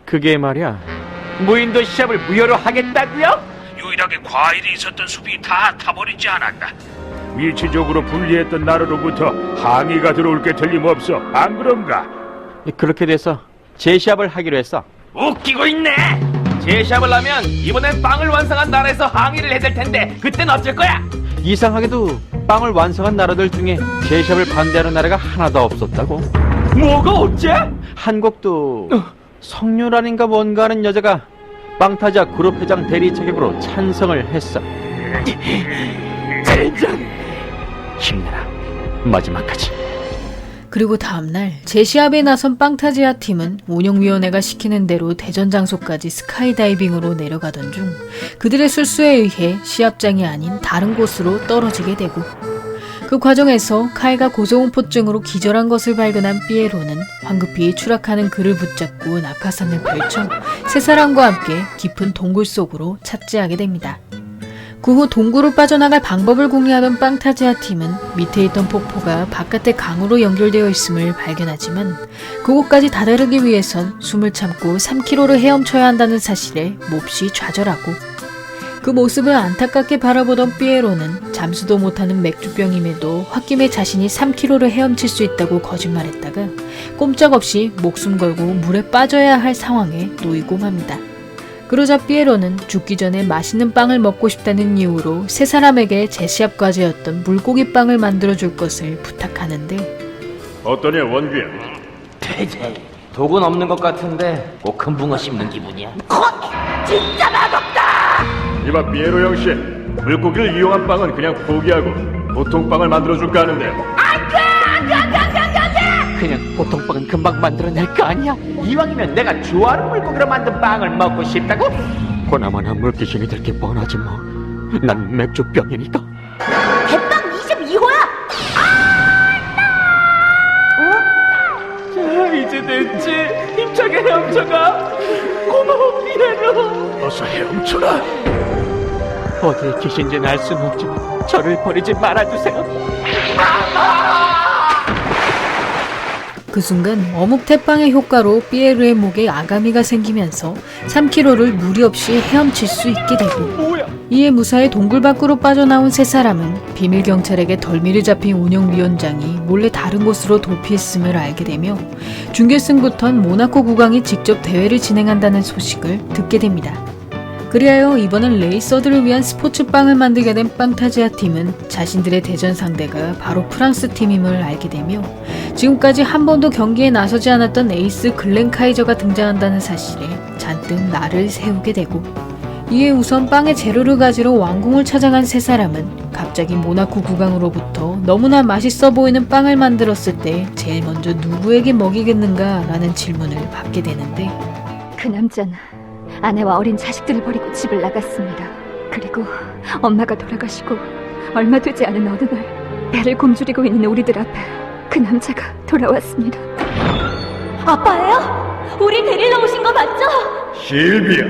그게 말이야. 무인도 시합을 무효로 하겠다고요? 유일하게 과일이 있었던 숲이 다 타버리지 않았나? 위치적으로 불리했던 나라로부터 항의가 들어올 게 틀림없어. 안 그런가? 그렇게 돼서 재시합을 하기로 했어. 웃기고 있네. 재시합을 하면 이번엔 빵을 완성한 나라에서 항의를 해댈 텐데 그땐 어쩔 거야? 이상하게도 빵을 완성한 나라들 중에 재시합을 반대하는 나라가 하나도 없었다고. 뭐가 없지? 한국도 성유란인가 뭔가 하는 여자가 빵타지아 그룹 회장 대리 자격으로 찬성을 했어. 젠장. 힘내라. 마지막까지. 그리고 다음날 재시합에 나선 빵타지아 팀은 운영위원회가 시키는 대로 대전 장소까지 스카이다이빙으로 내려가던 중 그들의 실수에 의해 시합장이 아닌 다른 곳으로 떨어지게 되고, 그 과정에서 카이가 고소공포증으로 기절한 것을 발견한 삐에로는 황급히 추락하는 그를 붙잡고 낙하산을 펼쳐 세 사람과 함께 깊은 동굴 속으로 착지하게 됩니다. 그 후 동굴을 빠져나갈 방법을 공유하던 빵타지아 팀은 밑에 있던 폭포가 바깥의 강으로 연결되어 있음을 발견하지만 그곳까지 다다르기 위해선 숨을 참고 3km를 헤엄쳐야 한다는 사실에 몹시 좌절하고, 그 모습을 안타깝게 바라보던 삐에로는 잠수도 못하는 맥주병임에도 홧김에 자신이 3km를 헤엄칠 수 있다고 거짓말했다가 꼼짝없이 목숨 걸고 물에 빠져야 할 상황에 놓이고 맙니다. 그러자 삐에로는 죽기 전에 맛있는 빵을 먹고 싶다는 이유로 세 사람에게 재시합 과제였던 물고기빵을 만들어줄 것을 부탁하는데, 어떠냐 원규야? 독은 없는 것 같은데 꼭 큰 붕어 씹는 기분이야. 진짜 맛없다! 이봐 피에로 형씨, 물고기를 이용한 빵은 그냥 포기하고 보통 빵을 만들어줄까 하는데. 그냥 보통 빵은 금방 만들어낼 거 아니야? 이왕이면 내가 좋아하는 물고기로 만든 빵을 먹고 싶다고? 보나마나 물귀신이 될 게 뻔하지 뭐. 난 맥주병이니까. 대빵 22호야! 자, 이제 됐지. 힘차게 헤엄쳐가. 고마워, 피에로. 어서 헤엄쳐라. 어디에 계신지는 알 수는 없지만 저를 버리지 말아주세요. 그 순간 어묵 태빵의 효과로 삐에르의 목에 아가미가 생기면서 3km를 무리 없이 헤엄칠 수 있게 되고, 이에 무사히 동굴 밖으로 빠져나온 세 사람은 비밀경찰에게 덜미를 잡힌 운영위원장이 몰래 다른 곳으로 도피했음을 알게 되며 준결승부턴 모나코 국왕이 직접 대회를 진행한다는 소식을 듣게 됩니다. 그리하여 이번엔 레이서들을 위한 스포츠빵을 만들게 된 빵타지아 팀은 자신들의 대전 상대가 바로 프랑스 팀임을 알게 되며 지금까지 한 번도 경기에 나서지 않았던 에이스 글렌 카이저가 등장한다는 사실에 잔뜩 날을 세우게 되고, 이에 우선 빵의 재료를 가지러 왕궁을 찾아간 세 사람은 갑자기 모나코 국왕으로부터 너무나 맛있어 보이는 빵을 만들었을 때 제일 먼저 누구에게 먹이겠는가 라는 질문을 받게 되는데, 그 남자는 아내와 어린 자식들을 버리고 집을 나갔습니다. 그리고 엄마가 돌아가시고 얼마 되지 않은 어느 날 배를 굶주리고 있는 우리들 앞에 그 남자가 돌아왔습니다. 아빠예요? 우리 데리러 오신 거 맞죠? 실비야,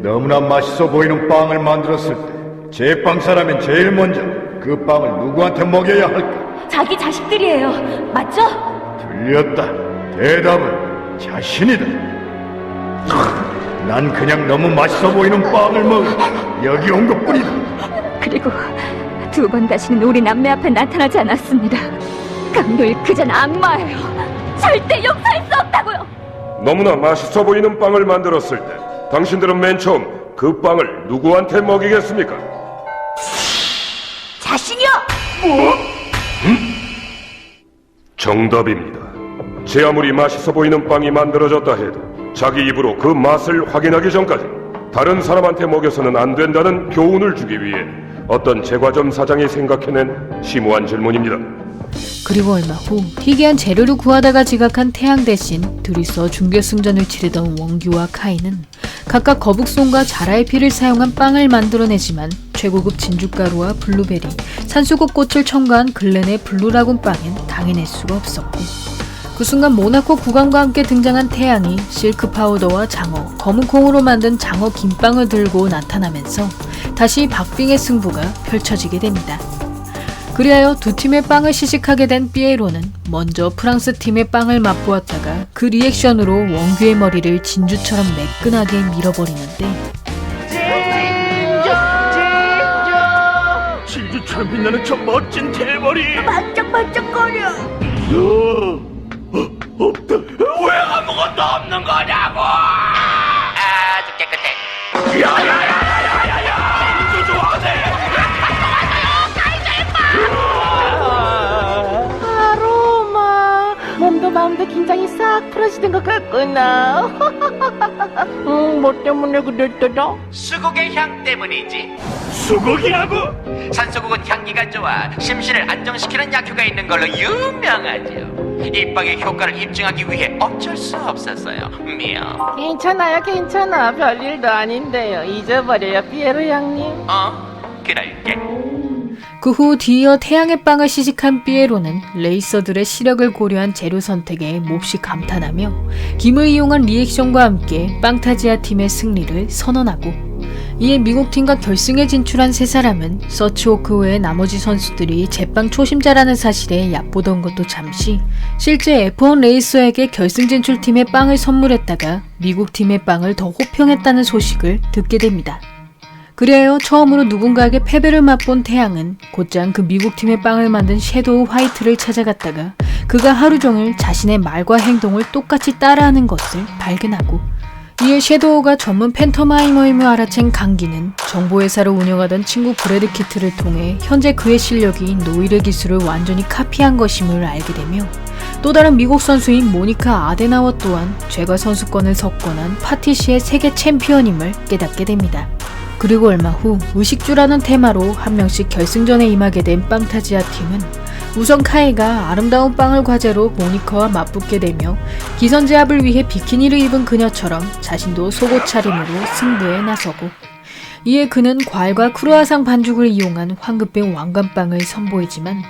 너무나 맛있어 보이는 빵을 만들었을 때 제빵사라면 제일 먼저 그 빵을 누구한테 먹여야 할까? 자기 자식들이에요. 맞죠? 틀렸다. 대답은 자신이다. 난 그냥 너무 맛있어 보이는 빵을 먹어 여기 온 것뿐이다. 그리고 두 번 다시는 우리 남매 앞에 나타나지 않았습니다. 강도일 그전 악마예요. 절대 용서할 수 없다고요. 너무나 맛있어 보이는 빵을 만들었을 때 당신들은 맨 처음 그 빵을 누구한테 먹이겠습니까? 자신이요! 정답입니다. 제 아무리 맛있어 보이는 빵이 만들어졌다 해도 자기 입으로 그 맛을 확인하기 전까지 다른 사람한테 먹여서는 안 된다는 교훈을 주기 위해 어떤 제과점 사장이 생각해낸 심오한 질문입니다. 그리고 얼마 후 희귀한 재료를 구하다가 지각한 태양 대신 둘이서 준결승전을 치르던 원규와 카이는 각각 거북손과 자라의 피를 사용한 빵을 만들어내지만 최고급 진주가루와 블루베리, 산수국 꽃을 첨가한 글렌의 블루라군 빵엔 당해낼 수가 없었고, 그 순간 모나코 국왕과 함께 등장한 태양이 실크 파우더와 장어, 검은 콩으로 만든 장어 김빵을 들고 나타나면서 다시 박빙의 승부가 펼쳐지게 됩니다. 그리하여 두 팀의 빵을 시식하게 된 삐에로는 먼저 프랑스 팀의 빵을 맛보았다가 그 리액션으로 원규의 머리를 진주처럼 매끈하게 밀어버리는데, 진주처럼 빛나는 저 멋진 대머리. 반짝반짝거려. 없다. 왜 아무것도 없는 거냐고. 아주 깨끗해. 야야야야야야야. 진주 좋아하네. 아로마, 몸도 마음도 긴장이 싹 풀어지는 것 같구나. 뭐 때문에 그랬더라? 수국의 향 때문이지. 수국이라고? 산수국은 향기가 좋아 심신을 안정시키는 약효가 있는 걸로 유명하죠. 이 빵의 효과를 입증하기 위해 어쩔 수 없었어요. 미안. 괜찮아요, 괜찮아. 별일도 아닌데요. 잊어버려요, 피에로 양님. 그럴게. 그 후 뒤이어 태양의 빵을 시식한 삐에로는 레이서들의 시력을 고려한 재료 선택에 몹시 감탄하며 김을 이용한 리액션과 함께 빵타지아 팀의 승리를 선언하고, 이에 미국 팀과 결승에 진출한 세 사람은 서치호크 외의 나머지 선수들이 제빵 초심자라는 사실에 얕보던 것도 잠시 실제 F1 레이서에게 결승 진출팀의 빵을 선물했다가 미국 팀의 빵을 더 호평했다는 소식을 듣게 됩니다. 그래요, 처음으로 누군가에게 패배를 맛본 태양은 곧장 그 미국 팀의 빵을 만든 섀도우 화이트를 찾아갔다가 그가 하루 종일 자신의 말과 행동을 똑같이 따라하는 것을 발견하고, 이에 섀도우가 전문 팬터마이머임을 알아챈 강기는 정보회사를 운영하던 친구 브래드 키트를 통해 현재 그의 실력이 노이르 기술을 완전히 카피한 것임을 알게 되며, 또 다른 미국 선수인 모니카 아데나워 또한 죄과 선수권을 석권한 파티시의 세계 챔피언임을 깨닫게 됩니다. 그리고 얼마 후 의식주라는 테마로 한 명씩 결승전에 임하게 된 빵타지아 팀은 우선 카이가 아름다운 빵을 과제로 모니카와 맞붙게 되며 기선제압을 위해 비키니를 입은 그녀처럼 자신도 속옷 차림으로 승부에 나서고, 이에 그는 과일과 크루아상 반죽을 이용한 황급된 왕관빵을 선보이지만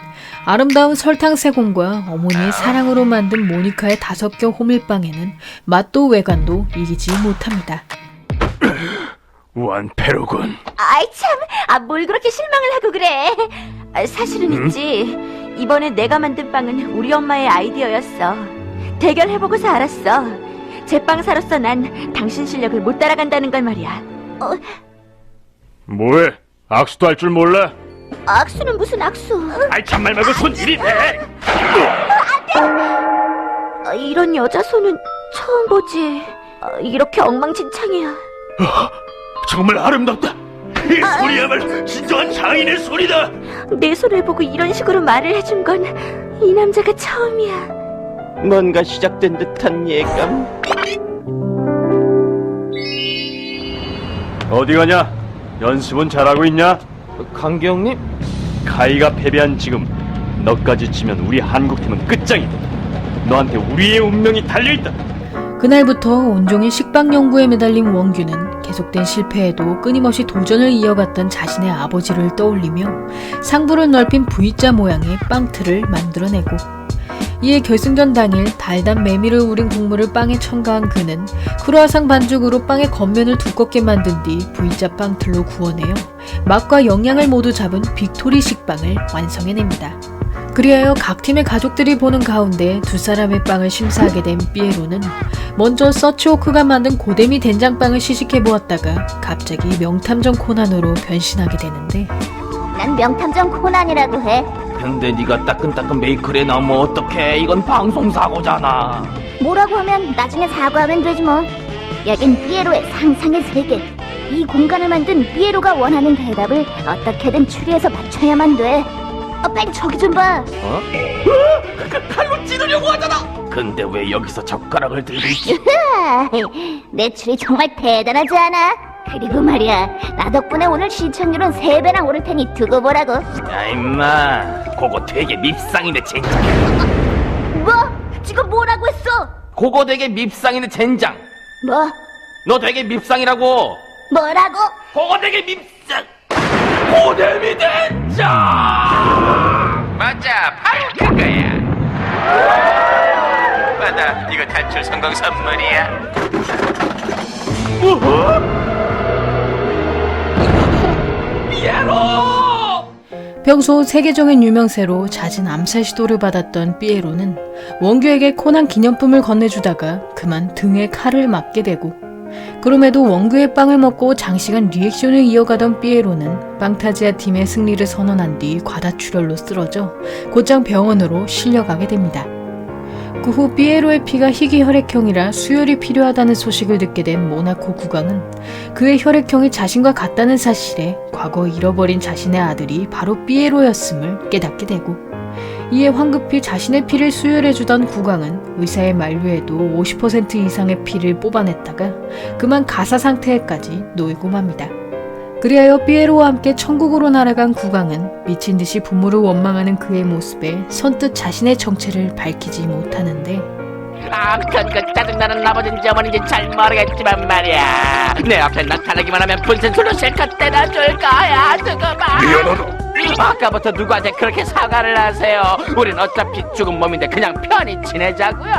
아름다운 설탕 세공과 어머니의 사랑으로 만든 모니카의 5겹 호밀빵에는 맛도 외관도 이기지 못합니다. 완패로군. 아이 참, 뭘 그렇게 실망을 하고 그래. 사실은 있지. 이번에 내가 만든 빵은 우리 엄마의 아이디어였어. 대결해보고서 알았어. 제빵사로서 난 당신 실력을 못 따라간다는 걸 말이야. 뭐해? 악수도 할 줄 몰라? 악수는 무슨 악수? 아이 참말 말고 손 이리 대. 이런 여자 손은 처음 보지. 이렇게 엉망진창이야. 정말 아름답다. 이 소리야말로 진정한 장인의 소리다. 내 손을 보고 이런 식으로 말을 해준 건 이 남자가 처음이야. 뭔가 시작된 듯한 예감. 어디 가냐? 연습은 잘하고 있냐? 강기 형님? 카이가 패배한 지금 너까지 치면 우리 한국팀은 끝장이다. 너한테 우리의 운명이 달려있다. 그날부터 온종일 식빵 연구에 매달린 원규는 계속된 실패에도 끊임없이 도전을 이어갔던 자신의 아버지를 떠올리며 상부를 넓힌 V자 모양의 빵틀을 만들어내고, 이에 결승전 당일 달단 메밀을 우린 국물을 빵에 첨가한 그는 크루아상 반죽으로 빵의 겉면을 두껍게 만든 뒤 V자 빵틀로 구워내어 맛과 영양을 모두 잡은 빅토리 식빵을 완성해냅니다. 그리하여 각 팀의 가족들이 보는 가운데 두 사람의 빵을 심사하게 된 삐에로는 먼저 서치호크가 만든 고데미 된장빵을 시식해보았다가 갑자기 명탐정 코난으로 변신하게 되는데, 난 명탐정 코난이라고 해. 근데 네가 따끈따끈 메이커리에 나오면 어떡해? 이건 방송사고잖아. 뭐라고 하면 나중에 사과하면 되지 뭐. 여긴 삐에로의 상상의 세계. 이 공간을 만든 피에로가 원하는 대답을 어떻게든 추리해서 맞춰야만 돼. 빨리 저기 좀 봐. 칼로 찌르려고 하잖아. 근데 왜 여기서 젓가락을 들고 있지? 내 추리 정말 대단하지 않아? 그리고 말이야, 나 덕분에 오늘 시청률은 3배나 오를 테니 두고 보라고. 야 임마, 그거 되게 밉상이네 젠장. 뭐? 지금 뭐라고 했어? 그거 되게 밉상이네 젠장. 뭐? 너 되게 밉상이라고. 뭐라고? 그거 되게 밉상. 고대미 젠장. 맞아, 바로 그거야. 받아, 이거 탈출 성공 선물이야. 평소 세계적인 유명세로 잦은 암살 시도를 받았던 피에로는 원규에게 코난 기념품을 건네주다가 그만 등에 칼을 맞게 되고, 그럼에도 원규의 빵을 먹고 장시간 리액션을 이어가던 피에로는 빵타지아 팀의 승리를 선언한 뒤 과다출혈로 쓰러져 곧장 병원으로 실려가게 됩니다. 그 후 피에로의 피가 희귀 혈액형이라 수혈이 필요하다는 소식을 듣게 된 모나코 국왕은 그의 혈액형이 자신과 같다는 사실에 과거 잃어버린 자신의 아들이 바로 피에로였음을 깨닫게 되고, 이에 황급히 자신의 피를 수혈해주던 국왕은 의사의 만류에도 50% 이상의 피를 뽑아냈다가 그만 가사 상태에까지 놓이고 맙니다. 그리하여 피에로와 함께 천국으로 날아간 국왕은 미친 듯이 부모를 원망하는 그의 모습에 선뜻 자신의 정체를 밝히지 못하는데, 아무튼 그 짜증나는 아버지인지 어머니인지 잘 모르겠지만 말이야, 내 앞에 나타나기만 하면 분신술로 실컷 때려줄 거야. 두고 봐. 미안하다. 아까부터 누구한테 그렇게 사과를 하세요? 우린 어차피 죽은 몸인데 그냥 편히 지내자고요.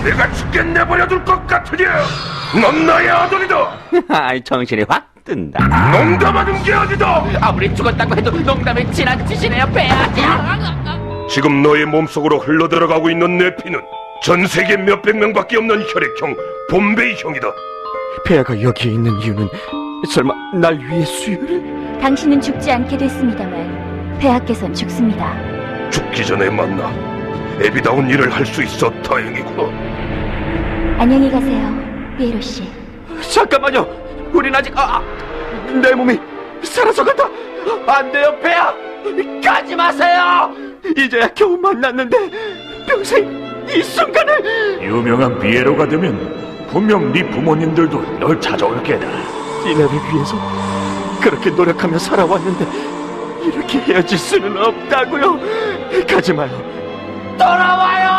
내가 죽게 내버려둘 것 같으냐? 넌 나의 아들이다. 아이, 정신이 확 뜬다. 농담하는 게 아니다. 아무리 죽었다고 해도 농담이 지나치시네요, 배아지. 지금 너의 몸속으로 흘러들어가고 있는 내 피는 전 세계 몇백 명밖에 없는 혈액형 봄베이형이다. 폐하가 여기에 있는 이유는 설마 날 위해 수혈을? 당신은 죽지 않게 됐습니다만 폐하께선 죽습니다. 죽기 전에 만나 애비다운 일을 할 수 있어 다행이구나. 안녕히 가세요, 피에로 씨. 잠깐만요. 우린 아직 내 몸이 사라져간다. 안 돼요, 폐하. 가지 마세요. 이제야 겨우 만났는데 평생 이 순간을. 유명한 비에로가 되면 분명 네 부모님들도 널 찾아올 게다. 디나를 위해서 그렇게 노력하며 살아왔는데 이렇게 헤어질 수는 없다고요. 가지 마요. 돌아와요.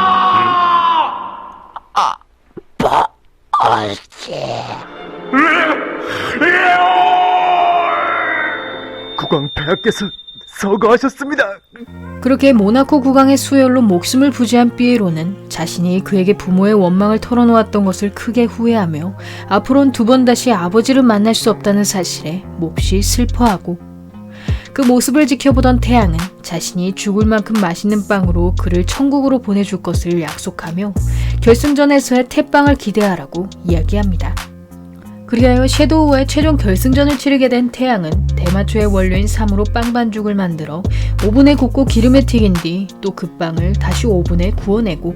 국왕 폐하께서 서거하셨습니다. 그렇게 모나코 국왕의 수혈로 목숨을 부지한 피에로는 자신이 그에게 부모의 원망을 털어놓았던 것을 크게 후회하며 앞으로는 2번 다시 아버지를 만날 수 없다는 사실에 몹시 슬퍼하고, 그 모습을 지켜보던 태양은 자신이 죽을 만큼 맛있는 빵으로 그를 천국으로 보내줄 것을 약속하며 결승전에서의 태빵을 기대하라고 이야기합니다. 그리하여 섀도우와의 최종 결승전을 치르게 된 태양은 대마초의 원료인 삼으로 빵 반죽을 만들어 오븐에 굽고 기름에 튀긴 뒤 또 그 빵을 다시 오븐에 구워내고,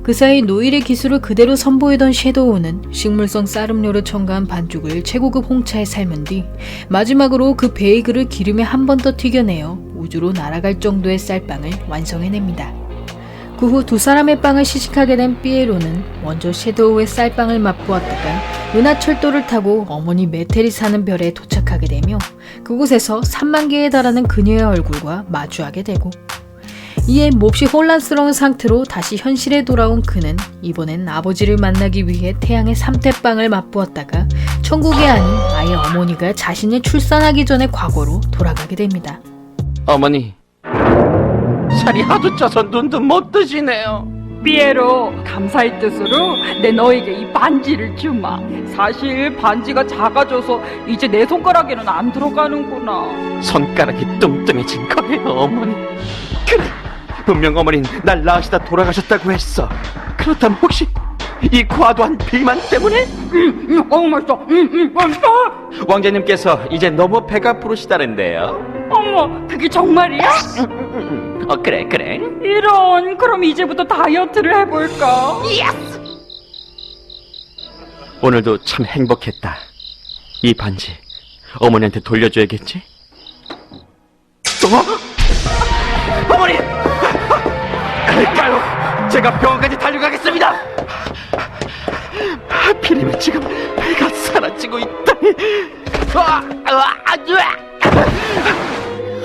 그 사이 노일의 기술을 그대로 선보이던 섀도우는 식물성 쌀음료를 첨가한 반죽을 최고급 홍차에 삶은 뒤 마지막으로 그 베이글을 기름에 한 번 더 튀겨내어 우주로 날아갈 정도의 쌀빵을 완성해냅니다. 그 후 2사람의 빵을 시식하게 된 피에로는 먼저 섀도우의 쌀빵을 맛보았다가 은하철도를 타고 어머니 메텔이 사는 별에 도착하게 되며 그곳에서 3만 개에 달하는 그녀의 얼굴과 마주하게 되고, 이에 몹시 혼란스러운 상태로 다시 현실에 돌아온 그는 이번엔 아버지를 만나기 위해 태양의 3태빵을 맛보았다가 천국이 아닌 아예 어머니가 자신을 출산하기 전의 과거로 돌아가게 됩니다. 어머니, 살이 하도 쪄서 눈도 못 뜨시네요. 피에로, 감사의 뜻으로 내 너에게 이 반지를 주마. 사실 반지가 작아져서 이제 내 손가락에는 안 들어가는구나. 손가락이 뚱뚱해진 거예요, 어머니. 그래, 분명 어머닌 날 낳으시다 돌아가셨다고 했어. 그렇다면 혹시 이 과도한 비만 때문에? 맛있어. 맛있어. 왕자님께서 이제 너무 배가 부르시다는데요. 어머, 그게 정말이야? 그래. 이런, 그럼 이제부터 다이어트를 해볼까? 오늘도 참 행복했다. 이 반지 어머니한테 돌려줘야겠지? 어머니! 가요! 제가 병원까지 달려가겠습니다! 하필이면 지금 배가 사라지고 있다니!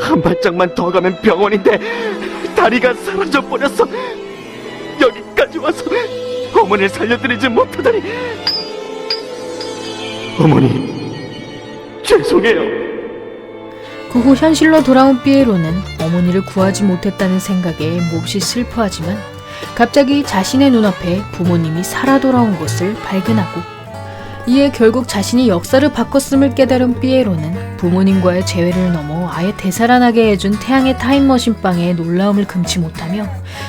한 발짝만 더 가면 병원인데 다리가 사라져버렸어! 여기까지 와서 어머니를 살려드리지 못하다니! 어머니, 죄송해요. 그 후 현실로 돌아온 피에로는 어머니를 구하지 못했다는 생각에 몹시 슬퍼하지만 갑자기 자신의 눈앞에 부모님이 살아 돌아온 것을 발견하고 이에 결국 자신이 역사를 바꿨음을 깨달은 피에로는 부모님과의 재회를 넘어 아예 되살아나게 해준 태양의 타임머신빵의 놀라움을 금치 못하며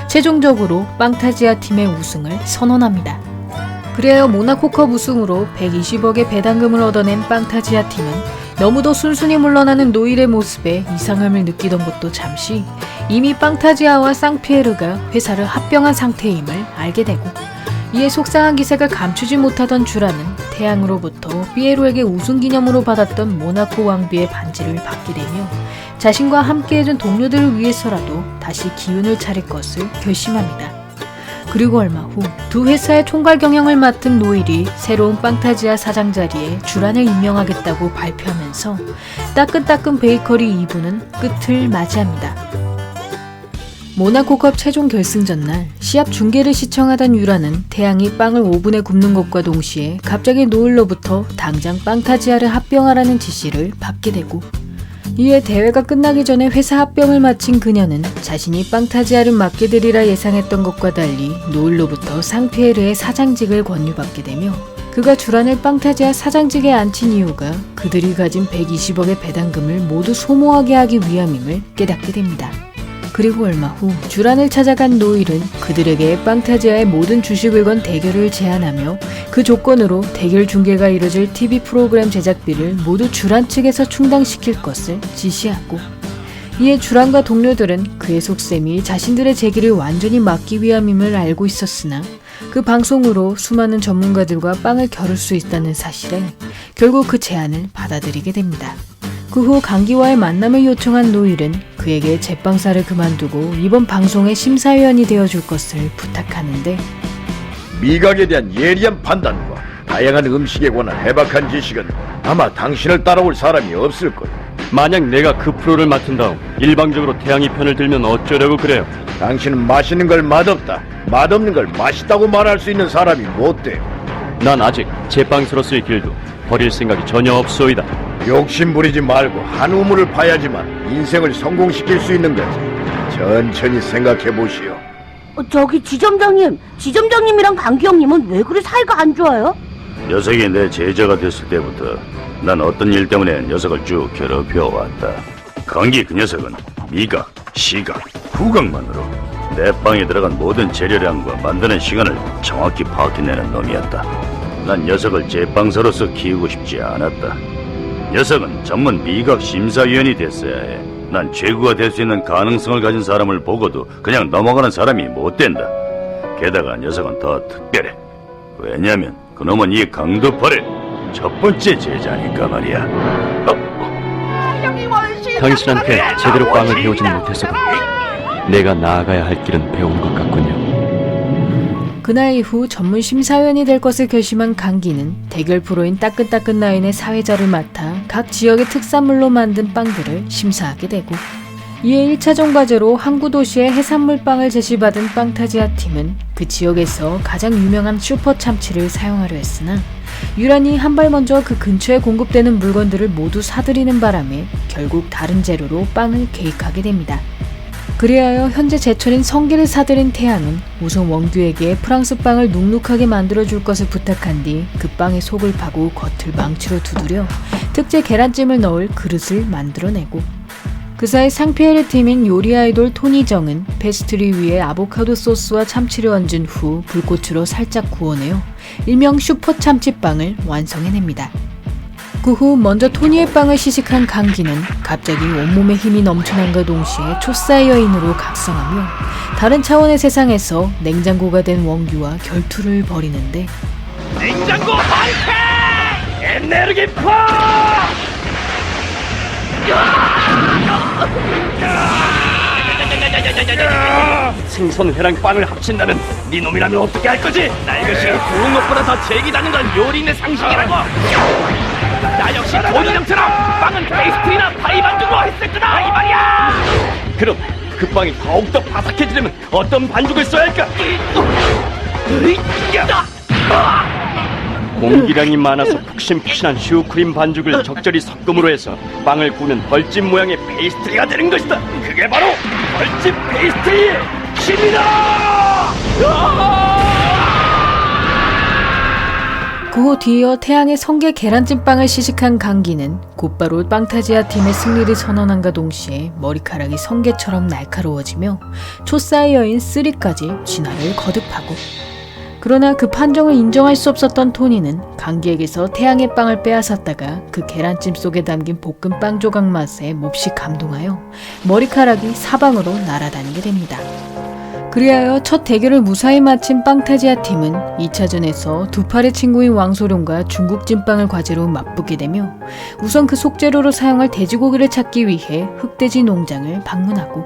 최종적으로 빵타지아 팀의 우승을 선언합니다. 그리하여 모나코컵 우승으로 120억의 배당금을 얻어낸 빵타지아 팀은 너무도 순순히 물러나는 노일의 모습에 이상함을 느끼던 것도 잠시 이미 빵타지아와 쌍피에르가 회사를 합병한 상태임을 알게 되고 이에 속상한 기색을 감추지 못하던 주라는 태양으로부터 피에로에게 우승기념으로 받았던 모나코 왕비의 반지를 받게 되며 자신과 함께해준 동료들을 위해서라도 다시 기운을 차릴 것을 결심합니다. 그리고 얼마 후 두 회사의 총괄 경영을 맡은 노일이 새로운 빵타지아 사장 자리에 주란을 임명하겠다고 발표하면서 따끈따끈 베이커리 2부는 끝을 맞이합니다. 모나코컵 최종 결승전 날 시합 중계를 시청하던 유라는 태양이 빵을 오븐에 굽는 것과 동시에 갑자기 노일로부터 당장 빵타지아를 합병하라는 지시를 받게 되고 이에 대회가 끝나기 전에 회사 합병을 마친 그녀는 자신이 빵타지아를 맡게 되리라 예상했던 것과 달리 노일로부터 쌍피에르의 사장직을 권유받게 되며 그가 주란을 빵타지아 사장직에 앉힌 이유가 그들이 가진 120억의 배당금을 모두 소모하게 하기 위함임을 깨닫게 됩니다. 그리고 얼마 후 주란을 찾아간 노일은 그들에게 빵타지아의 모든 주식을 건 대결을 제안하며 그 조건으로 대결 중계가 이뤄질 TV 프로그램 제작비를 모두 주란 측에서 충당시킬 것을 지시하고 이에 주란과 동료들은 그의 속셈이 자신들의 재기를 완전히 막기 위함임을 알고 있었으나 그 방송으로 수많은 전문가들과 빵을 겨룰 수 있다는 사실에 결국 그 제안을 받아들이게 됩니다. 그 후 강기와의 만남을 요청한 노일은 그에게 제빵사를 그만두고 이번 방송의 심사위원이 되어줄 것을 부탁하는데 미각에 대한 예리한 판단과 다양한 음식에 관한 해박한 지식은 아마 당신을 따라올 사람이 없을 거야. 만약 내가 그 프로를 맡은 다음 일방적으로 태양이 편을 들면 어쩌려고 그래요? 당신은 맛있는 걸 맛없다, 맛없는 걸 맛있다고 말할 수 있는 사람이 못 돼요. 난 아직 제빵사로서의 길도 버릴 생각이 전혀 없소이다. 욕심 부리지 말고 한 우물을 파야지만 인생을 성공시킬 수 있는 거지. 천천히 생각해 보시오. 저기 지점장님이랑 강기 형님은 왜 그리 사이가 안 좋아요? 녀석이 내 제자가 됐을 때부터 난 어떤 일 때문에 녀석을 쭉 괴롭혀왔다. 강기 그 녀석은 미각, 시각, 후각만으로 내 빵에 들어간 모든 재료량과 만드는 시간을 정확히 파악해내는 놈이었다. 난 녀석을 제빵사로서 키우고 싶지 않았다. 녀석은 전문 미각 심사위원이 됐어야 해. 난 최고가 될 수 있는 가능성을 가진 사람을 보고도 그냥 넘어가는 사람이 못 된다. 게다가 녀석은 더 특별해. 왜냐면 그놈은 이 강도펄의 첫 번째 제자니까 말이야. 당신한테 제대로 빵을 배우진 못해서 내가 나아가야 할 길은 배운 것 같군요. 그날 이후 전문 심사위원이 될 것을 결심한 강기는 대결 프로인 따끈따끈 라인의 사회자를 맡아 각 지역의 특산물로 만든 빵들을 심사하게 되고 이에 1차전 과제로 항구 도시의 해산물 빵을 제시받은 빵타지아 팀은 그 지역에서 가장 유명한 슈퍼 참치를 사용하려 했으나 유란이 한 발 먼저 그 근처에 공급되는 물건들을 모두 사들이는 바람에 결국 다른 재료로 빵을 계획하게 됩니다. 그리하여 현재 제철인 성게를 사들인 태양은 우선 원규에게 프랑스 빵을 눅눅하게 만들어줄 것을 부탁한 뒤 그 빵에 속을 파고 겉을 망치로 두드려 특제 계란찜을 넣을 그릇을 만들어내고 그 사이 쌍피에르 팀인 요리 아이돌 토니정은 페스트리 위에 아보카도 소스와 참치를 얹은 후 불꽃으로 살짝 구워내어 일명 슈퍼 참치빵을 완성해냅니다. 그 후 먼저 토니의 빵을 시식한 강기는 갑자기 온몸에 힘이 넘쳐난과 동시에 초사의 여인으로 각성하며 다른 차원의 세상에서 냉장고가 된 원규와 결투를 벌이는데 냉장고 파이팅! 에네르기파! 생선회랑 빵을 합친다는 네 놈이라면 어떻게 할 거지? 나 이것이 구운 것보다 더 질기다는 건 요리인의 상식이라고. 나 역시 돈이랑처럼 빵은 페이스트리나 파이 반죽으로 했을 거다 이 말이야. 그럼 그 빵이 더욱더 바삭해지려면 어떤 반죽을 써야 할까? 공기량이 많아서 푹신푹신한 슈크림 반죽을 적절히 섞음으로 해서 빵을 구우면 벌집 모양의 페이스트리가 되는 것이다. 그게 바로 벌집 페이스트리의 힘이다! 그 후 뒤이어 태양의 성게 계란찜빵을 시식한 강기는 곧바로 빵타지아 팀의 승리를 선언한과 동시에 머리카락이 성게처럼 날카로워지며 초사이어인 3까지 진화를 거듭하고, 그러나 그 판정을 인정할 수 없었던 토니는 강기에게서 태양의 빵을 빼앗았다가 그 계란찜 속에 담긴 볶은 빵 조각 맛에 몹시 감동하여 머리카락이 사방으로 날아다니게 됩니다. 그리하여 첫 대결을 무사히 마친 빵타지아 팀은 2차전에서 두 팔의 친구인 왕소룡과 중국 찐빵을 과제로 맞붙게 되며 우선 그 속재료로 사용할 돼지고기를 찾기 위해 흑돼지 농장을 방문하고,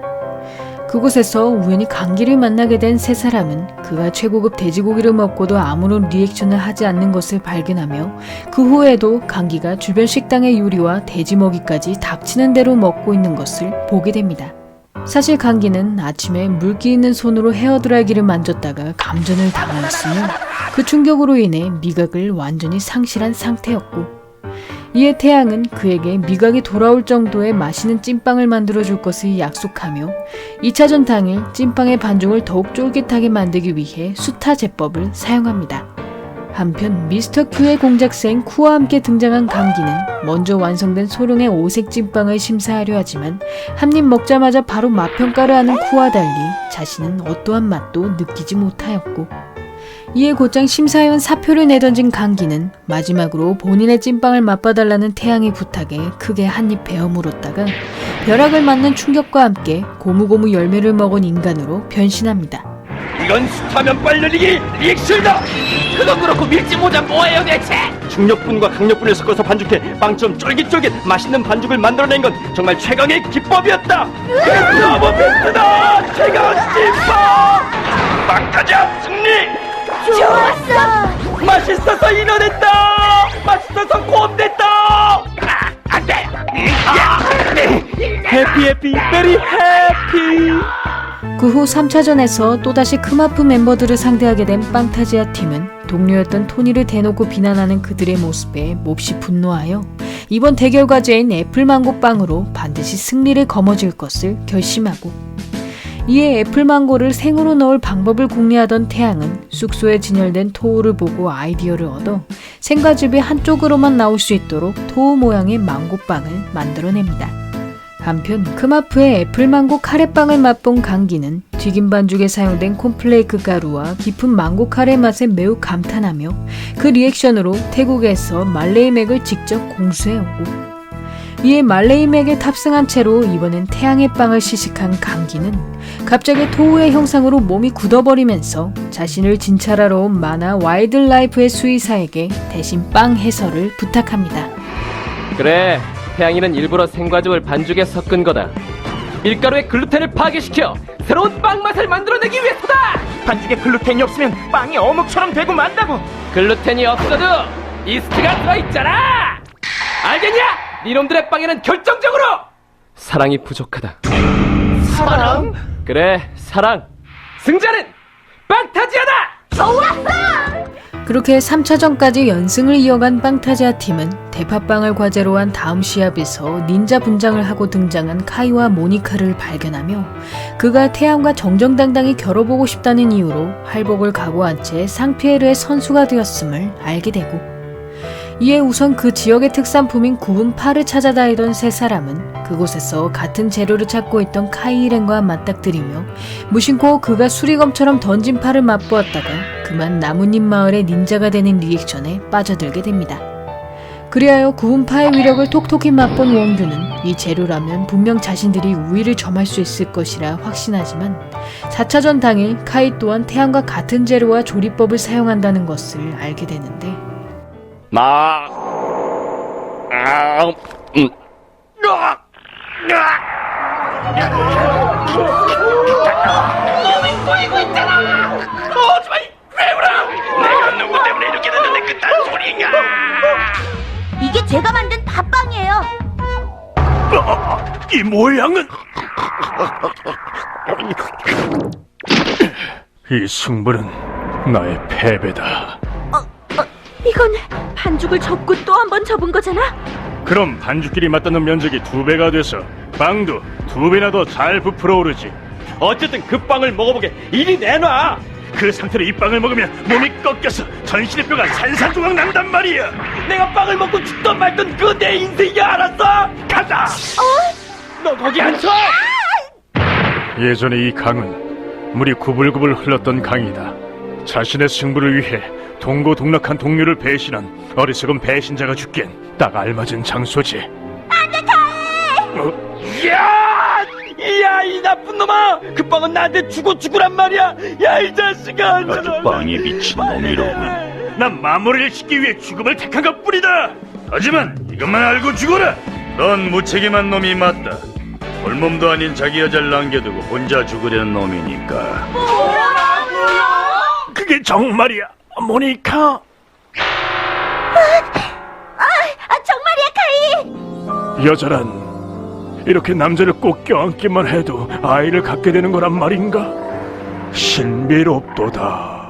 그곳에서 우연히 강기를 만나게 된 세 사람은 그가 최고급 돼지고기를 먹고도 아무런 리액션을 하지 않는 것을 발견하며 그 후에도 강기가 주변 식당의 요리와 돼지 먹이까지 닥치는 대로 먹고 있는 것을 보게 됩니다. 사실 강기는 아침에 물기 있는 손으로 헤어드라이기를 만졌다가 감전을 당하였으며 그 충격으로 인해 미각을 완전히 상실한 상태였고, 이에 태양은 그에게 미각이 돌아올 정도의 맛있는 찐빵을 만들어줄 것을 약속하며 2차전 당일 찐빵의 반죽을 더욱 쫄깃하게 만들기 위해 수타 제법을 사용합니다. 한편 미스터 큐의 공작생 쿠와 함께 등장한 강기는 먼저 완성된 소룡의 오색 찐빵을 심사하려 하지만 한 입 먹자마자 바로 맛평가를 하는 쿠와 달리 자신은 어떠한 맛도 느끼지 못하였고, 이에 곧장 심사위원 사표를 내던진 강기는 마지막으로 본인의 찐빵을 맛봐달라는 태양의 부탁에 크게 한입 베어 물었다가 벼락을 맞는 충격과 함께 고무고무 열매를 먹은 인간으로 변신합니다. 이건 수타면 빨 늘리기 리액션이다! 그건 그렇고 밀짚 모자 뭐예요 대체? 중력분과 강력분을 섞어서 반죽해 빵처럼 쫄깃쫄깃 맛있는 반죽을 만들어낸 건 정말 최강의 기법이었다! 너무 베스트다! 최강 찐빵! 빵타지아 승리! 좋았어! 맛있어서 이뤄냈다! 맛있어서 곰됐다! 안돼! 해피 베리 해피! 그 후 3차전에서 또다시 크마프 멤버들을 상대하게 된 빵타지아 팀은 동료였던 토니를 대놓고 비난하는 그들의 모습에 몹시 분노하여 이번 대결 과제인 애플망고 빵으로 반드시 승리를 거머쥘 것을 결심하고, 이에 애플망고를 생으로 넣을 방법을 궁리하던 태양은 숙소에 진열된 토우를 보고 아이디어를 얻어 생과즙이 한쪽으로만 나올 수 있도록 토우 모양의 망고빵을 만들어냅니다. 한편 크마프의 애플망고 카레빵을 맛본 강기는 튀김 반죽에 사용된 콘플레이크 가루와 깊은 망고 카레 맛에 매우 감탄하며 그 리액션으로 태국에서 말레이 맥을 직접 공수해오고, 이에 말레이 맥에 탑승한 채로 이번엔 태양의 빵을 시식한 강기는 갑자기 토우의 형상으로 몸이 굳어버리면서 자신을 진찰하러 온 만화 와일드라이프의 수의사에게 대신 빵 해설을 부탁합니다. 그래, 태양이는 일부러 생과즙을 반죽에 섞은 거다. 밀가루의 글루텐을 파괴시켜 새로운 빵 맛을 만들어내기 위해서다. 반죽에 글루텐이 없으면 빵이 어묵처럼 되고 만다고. 글루텐이 없어도 이스트가 들어있잖아. 알겠냐? 니놈들의 빵에는 결정적으로 사랑이 부족하다. 사랑? 그래, 사랑. 승자는 빵타지아다. 좋았어! 그렇게 3차전까지 연승을 이어간 빵타지아 팀은 대파빵을 과제로 한 다음 시합에서 닌자 분장을 하고 등장한 카이와 모니카를 발견하며 그가 태양과 정정당당히 겨뤄보고 싶다는 이유로 할복을 각오한 채 상피에르의 선수가 되었음을 알게 되고, 이에 우선 그 지역의 특산품인 구운 파를 찾아다니던 세 사람은 그곳에서 같은 재료를 찾고 있던 카이 일행과 맞닥뜨리며 무심코 그가 수리검처럼 던진 파를 맛보았다가 그만 나뭇잎 마을의 닌자가 되는 리액션에 빠져들게 됩니다. 그리하여 구운 파의 위력을 톡톡히 맛본 원규는 이 재료라면 분명 자신들이 우위를 점할 수 있을 것이라 확신하지만 4차전 당일 카이 또한 태양과 같은 재료와 조리법을 사용한다는 것을 알게 되는데, 나 몸이 꼬이고 있잖아. 오지마, 왜 울어? 내가 누구 때문에 이렇게 됐는데 그딴 소리인가? 이게 제가 만든 팥빵이에요. 이 모양은 이 승부는 나의 패배다. 이건 반죽을 접고 또 한 번 접은 거잖아? 그럼 반죽끼리 맞닿는 면적이 2배가 돼서 빵도 2배나 더 잘 부풀어 오르지. 어쨌든 그 빵을 먹어보게. 이리 내놔. 그 상태로 이 빵을 먹으면 몸이 꺾여서 전신의 뼈가 산산조각 난단 말이야. 내가 빵을 먹고 죽던 말던 그 내 인생이야, 알았어? 가자. 너 거기 안 서. 예전에 이 강은 물이 구불구불 흘렀던 강이다. 자신의 승부를 위해 동고동락한 동료를 배신한 어리석은 배신자가 죽기엔 딱 알맞은 장소지. 안돼, 가해! 야, 이 나쁜 놈아! 그 빵은 나한테 주고 죽으란 말이야! 야, 이 자식아! 아주 빵에 미친 놈이로군. 난 마무리를 짓기 위해 죽음을 택한 것뿐이다. 하지만 이것만 알고 죽어라. 넌 무책임한 놈이 맞다. 볼몸도 아닌 자기 여자를 남겨두고 혼자 죽으려는 놈이니까. 그게 정말이야, 모니카? 정말이야, 카이! 여자란 이렇게 남자를 꼭 껴안기만 해도 아이를 갖게 되는 거란 말인가? 신비롭도다.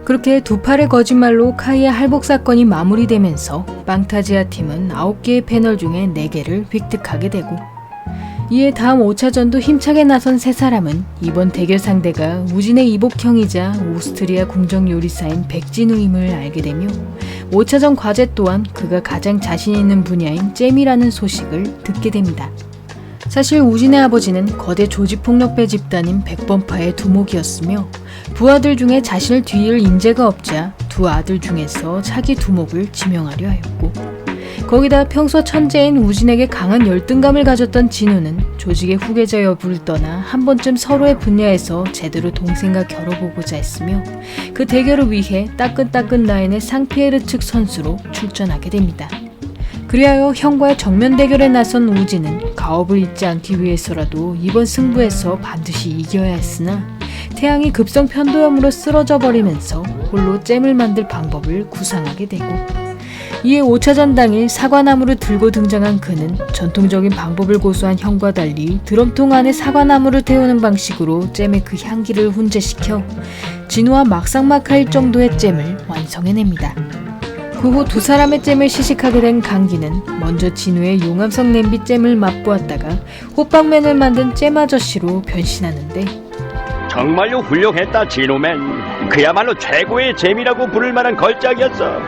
그렇게 두 팔의 거짓말로 카이의 할복 사건이 마무리되면서 빵타지아 팀은 9개의 패널 중에 4개를 획득하게 되고, 이에 다음 5차전도 힘차게 나선 세 사람은 이번 대결 상대가 우진의 이복형이자 오스트리아 궁정 요리사인 백진우임을 알게 되며 5차전 과제 또한 그가 가장 자신 있는 분야인 잼이라는 소식을 듣게 됩니다. 사실 우진의 아버지는 거대 조직폭력배 집단인 백번파의 두목이었으며 부하들 중에 자신을 뒤이을 인재가 없자 두 아들 중에서 차기 두목을 지명하려 하였고, 거기다 평소 천재인 우진에게 강한 열등감을 가졌던 진우는 조직의 후계자 여부를 떠나 한 번쯤 서로의 분야에서 제대로 동생과 겨뤄보고자 했으며 그 대결을 위해 따끈따끈 라인의 상피에르 측 선수로 출전하게 됩니다. 그리하여 형과의 정면 대결에 나선 우진은 가업을 잊지 않기 위해서라도 이번 승부에서 반드시 이겨야 했으나 태양이 급성 편도염으로 쓰러져 버리면서 홀로 잼을 만들 방법을 구상하게 되고, 이에 5차전 당일 사과나무를 들고 등장한 그는 전통적인 방법을 고수한 형과 달리 드럼통 안에 사과나무를 태우는 방식으로 잼의 그 향기를 훈제시켜 진우와 막상막하일 정도의 잼을 완성해냅니다. 그 후 두 사람의 잼을 시식하게 된 강기는 먼저 진우의 용암성 냄비 잼을 맛보았다가 호빵맨을 만든 잼 아저씨로 변신하는데, 정말로 훌륭했다, 진호맨. 그야말로 최고의 잼이라고 부를 만한 걸작이었어.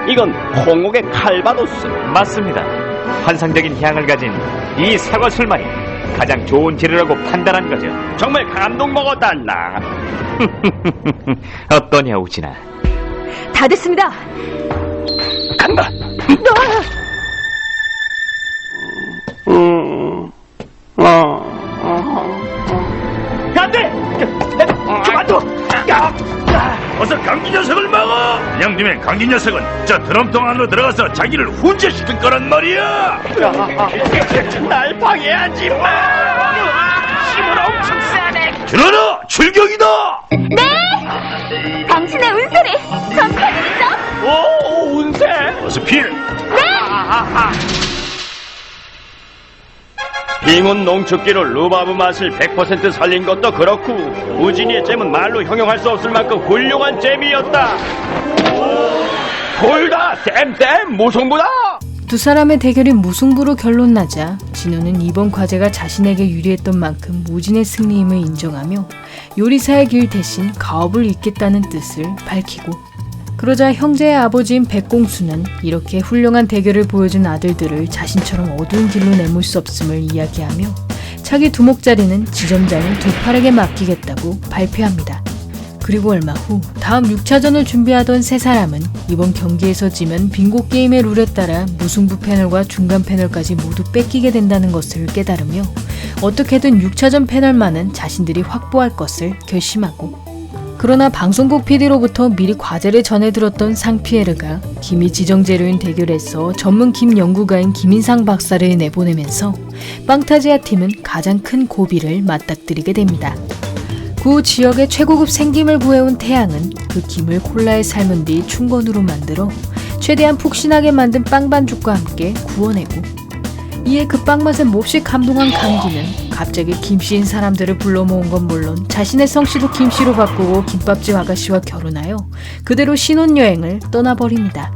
이건 홍옥의 칼바도스. 맞습니다. 환상적인 향을 가진 이 사과 술만이 가장 좋은 재료라고 판단한 거죠. 정말 감동 먹었다, 나. 어떠냐, 우진아? 다 됐습니다. 간다. 안 돼! 그만둬! 어서 강기 녀석을 막아! 그냥 두면 강기 녀석은 저 드럼통 안으로 들어가서 자기를 훈제시킬 거란 말이야! 날 방해하지 마! 힘을 엄청 세네! 들어라! 출격이다! 네! 당신의 운세를 전파했어! 오, 운세! 어서 피해! 빙운 농축기로 루바브 맛을 100% 살린 것도 그렇고 우진이의 잼은 말로 형용할 수 없을 만큼 훌륭한 잼이었다. 돌다 잼 무승부다. 두 사람의 대결이 무승부로 결론나자 진우는 이번 과제가 자신에게 유리했던 만큼 우진의 승리임을 인정하며 요리사의 길 대신 가업을 잇겠다는 뜻을 밝히고, 그러자 형제의 아버지인 백공수는 이렇게 훌륭한 대결을 보여준 아들들을 자신처럼 어두운 길로 내몰 수 없음을 이야기하며 차기 두목 자리는 지점장인 두 팔에게 맡기겠다고 발표합니다. 그리고 얼마 후 다음 6차전을 준비하던 세 사람은 이번 경기에서 지면 빙고 게임의 룰에 따라 무승부 패널과 중간 패널까지 모두 뺏기게 된다는 것을 깨달으며 어떻게든 6차전 패널만은 자신들이 확보할 것을 결심하고, 그러나 방송국 PD로부터 미리 과제를 전해 들었던 상피에르가 기미 지정 재료인 대결에서 전문 김 연구가인 김인상 박사를 내보내면서 빵타지아 팀은 가장 큰 고비를 맞닥뜨리게 됩니다. 구 지역의 최고급 생김을 구해온 태양은 그 김을 콜라에 삶은 뒤 춘건으로 만들어 최대한 푹신하게 만든 빵 반죽과 함께 구워내고, 이에 그 빵 맛에 몹시 감동한 강기는 갑자기 김씨인 사람들을 불러 모은 건 물론 자신의 성씨도 김씨로 바꾸고 김밥집 아가씨와 결혼하여 그대로 신혼여행을 떠나버립니다.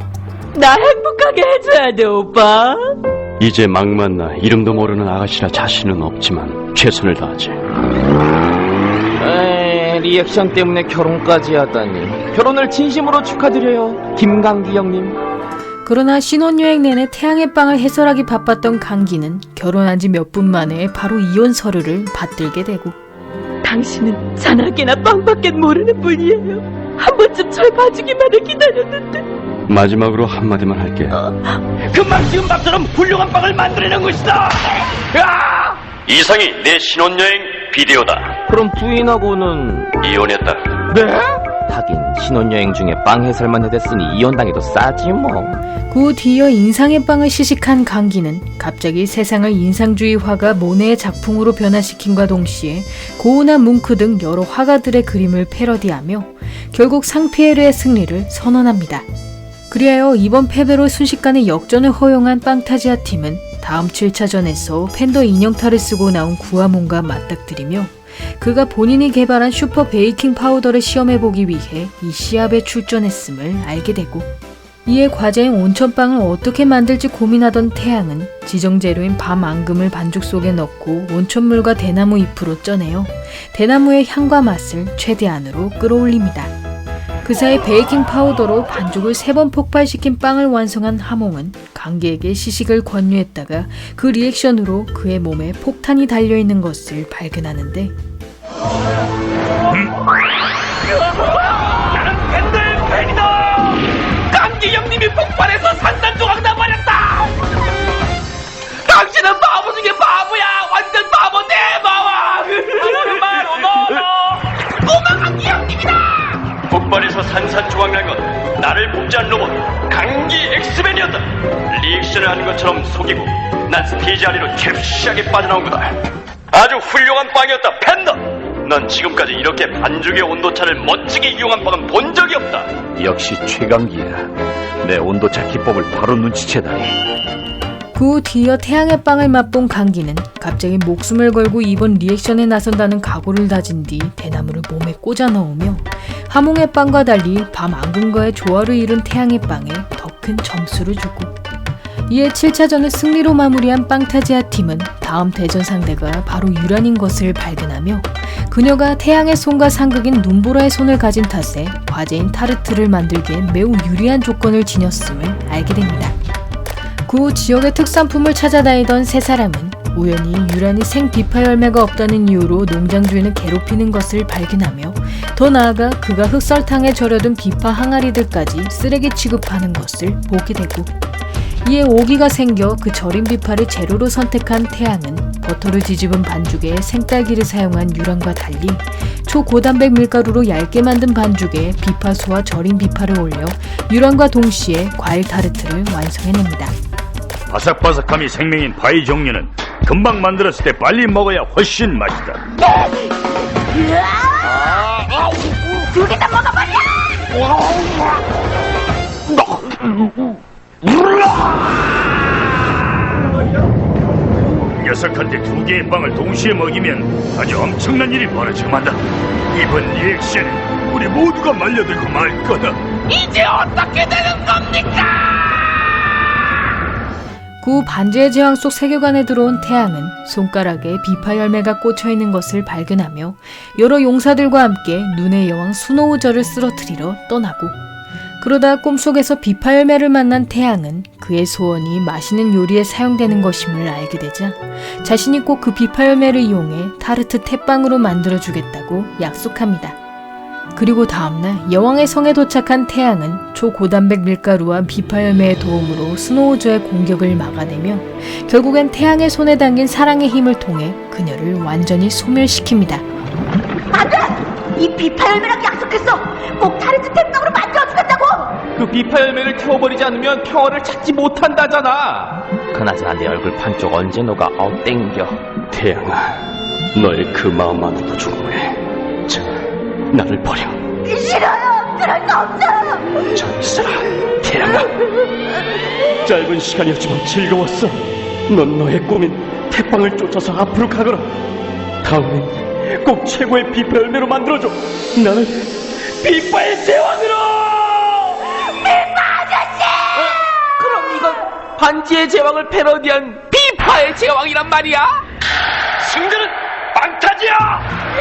나 행복하게 해줘야 돼, 오빠. 이제 막 만나 이름도 모르는 아가씨라 자신은 없지만 최선을 다하지. 에이, 리액션 때문에 결혼까지 하다니. 결혼을 진심으로 축하드려요, 김강기 형님. 그러나 신혼여행 내내 태양의 빵을 해설하기 바빴던 강기는 결혼한 지 몇 분 만에 바로 이혼 서류를 받들게 되고, 당신은 잔악이나 빵밖에 모르는 분이에요. 한 번쯤 절 봐주기만을 기다렸는데. 마지막으로 한마디만 할게. 금방 지은 밥처럼 훌륭한 빵을 만들어낸 것이다. 이상이 내 신혼여행 비디오다. 그럼 부인하고는 이혼했다. 네? 하긴 신혼여행 중에 빵 해설만 해댔으니 이혼당해도 싸지 뭐. 그 뒤이어 인상의 빵을 시식한 강기는 갑자기 세상을 인상주의 화가 모네의 작품으로 변화시킨과 동시에 고우나 뭉크 등 여러 화가들의 그림을 패러디하며 결국 상피에르의 승리를 선언합니다. 그리하여 이번 패배로 순식간에 역전을 허용한 빵타지아 팀은 다음 7차전에서 팬더 인형탈을 쓰고 나온 구아몬과 맞닥뜨리며 그가 본인이 개발한 슈퍼 베이킹 파우더를 시험해보기 위해 이 시합에 출전했음을 알게 되고, 이에 과제인 온천빵을 어떻게 만들지 고민하던 태양은 지정 재료인 밤 앙금을 반죽 속에 넣고 온천물과 대나무 잎으로 쪄내어 대나무의 향과 맛을 최대한으로 끌어올립니다. 그 사이 베이킹 파우더로 반죽을 3번 폭발시킨 빵을 완성한 하몽은 강기에게 시식을 권유했다가 그 리액션으로 그의 몸에 폭탄이 달려있는 것을 발견하는데, 나는 팬더의 팬이다. 강기 형님이 폭발해서 산산조각 나버렸다. 당신은 바보 중에 바보야. 완전 바보 내 바보. 바로 꼬마 강기 형님이다. 폭발에서 산산조각난 건 나를 복제한 로봇 강기 엑스맨이었다. 리액션을 하는 것처럼 속이고 난 스테이지 아래로 캡시하게 빠져나온 거다. 아주 훌륭한 빵이었다, 팬더. 난 지금까지 이렇게 반죽의 온도차를 멋지게 이용한 빵은 본 적이 없다. 역시 최강기야. 내 온도차 기법을 바로 눈치채다니. 그 뒤이어 태양의 빵을 맛본 강기는 갑자기 목숨을 걸고 이번 리액션에 나선다는 각오를 다진 뒤 대나무를 몸에 꽂아 넣으며 하몽의 빵과 달리 밤 앙금과의 조화를 이룬 태양의 빵에 더 큰 점수를 주고, 이에 7차전을 승리로 마무리한 빵타지아 팀은 다음 대전 상대가 바로 유란인 것을 발견하며 그녀가 태양의 손과 상극인 눈보라의 손을 가진 탓에 과제인 타르트를 만들기에 매우 유리한 조건을 지녔음을 알게 됩니다. 그 지역의 특산품을 찾아다니던 세 사람은 우연히 유란이 생 비파 열매가 없다는 이유로 농장 주인을 괴롭히는 것을 발견하며 더 나아가 그가 흑설탕에 절여둔 비파 항아리들까지 쓰레기 취급하는 것을 보게 되고, 이에 오기가 생겨 그 절인 비파를 재료로 선택한 태양은 버터를 뒤집은 반죽에 생딸기를 사용한 유란과 달리 초고단백 밀가루로 얇게 만든 반죽에 비파수와 절인 비파를 올려 유란과 동시에 과일 타르트를 완성해냅니다. 바삭바삭함이 생명인 파이 종류는 금방 만들었을 때 빨리 먹어야 훨씬 맛있다. 두 개 다 먹어버려! 녀석한테 2개의 빵을 동시에 먹이면 아주 엄청난 일이 벌어지고 만다. 이번 리액션은 우리 모두가 말려들고 말 거다. 이제 어떻게 되는 겁니까? 구 반지의 제왕 속 세계관에 들어온 태양은 손가락에 비파 열매가 꽂혀있는 것을 발견하며 여러 용사들과 함께 눈의 여왕 스노우저를 쓰러뜨리러 떠나고, 그러다 꿈속에서 비파 열매를 만난 태양은 그의 소원이 맛있는 요리에 사용되는 것임을 알게 되자 자신이 꼭 그 비파 열매를 이용해 타르트 태빵으로 만들어주겠다고 약속합니다. 그리고 다음날 여왕의 성에 도착한 태양은 초고단백 밀가루와 비파 열매의 도움으로 스노우저의 공격을 막아내며 결국엔 태양의 손에 담긴 사랑의 힘을 통해 그녀를 완전히 소멸시킵니다. 안 돼! 이 비파 열매랑 약속 약속했어. 꼭 타르트 템빵으로 만들어주겠다고. 그 비파 열매를 태워버리지 않으면 평화를 찾지 못한다잖아. 그나저나 내 얼굴 반쪽 언제 녹아 땡겨. 태양아, 너의 그 마음만으로도 충분해. 자, 나를 버려. 싫어요. 그럴 수 없어요. 저 있어라, 태양아. 짧은 시간이었지만 즐거웠어. 넌 너의 꿈인 태빵을 쫓아서 앞으로 가거라. 다음엔 꼭 최고의 비파 열매로 만들어줘. 나는 비파의 제왕으로! 비파 아저씨! 그럼 이건 반지의 제왕을 패러디한 비파의 제왕이란 말이야? 승자는 빵타지야!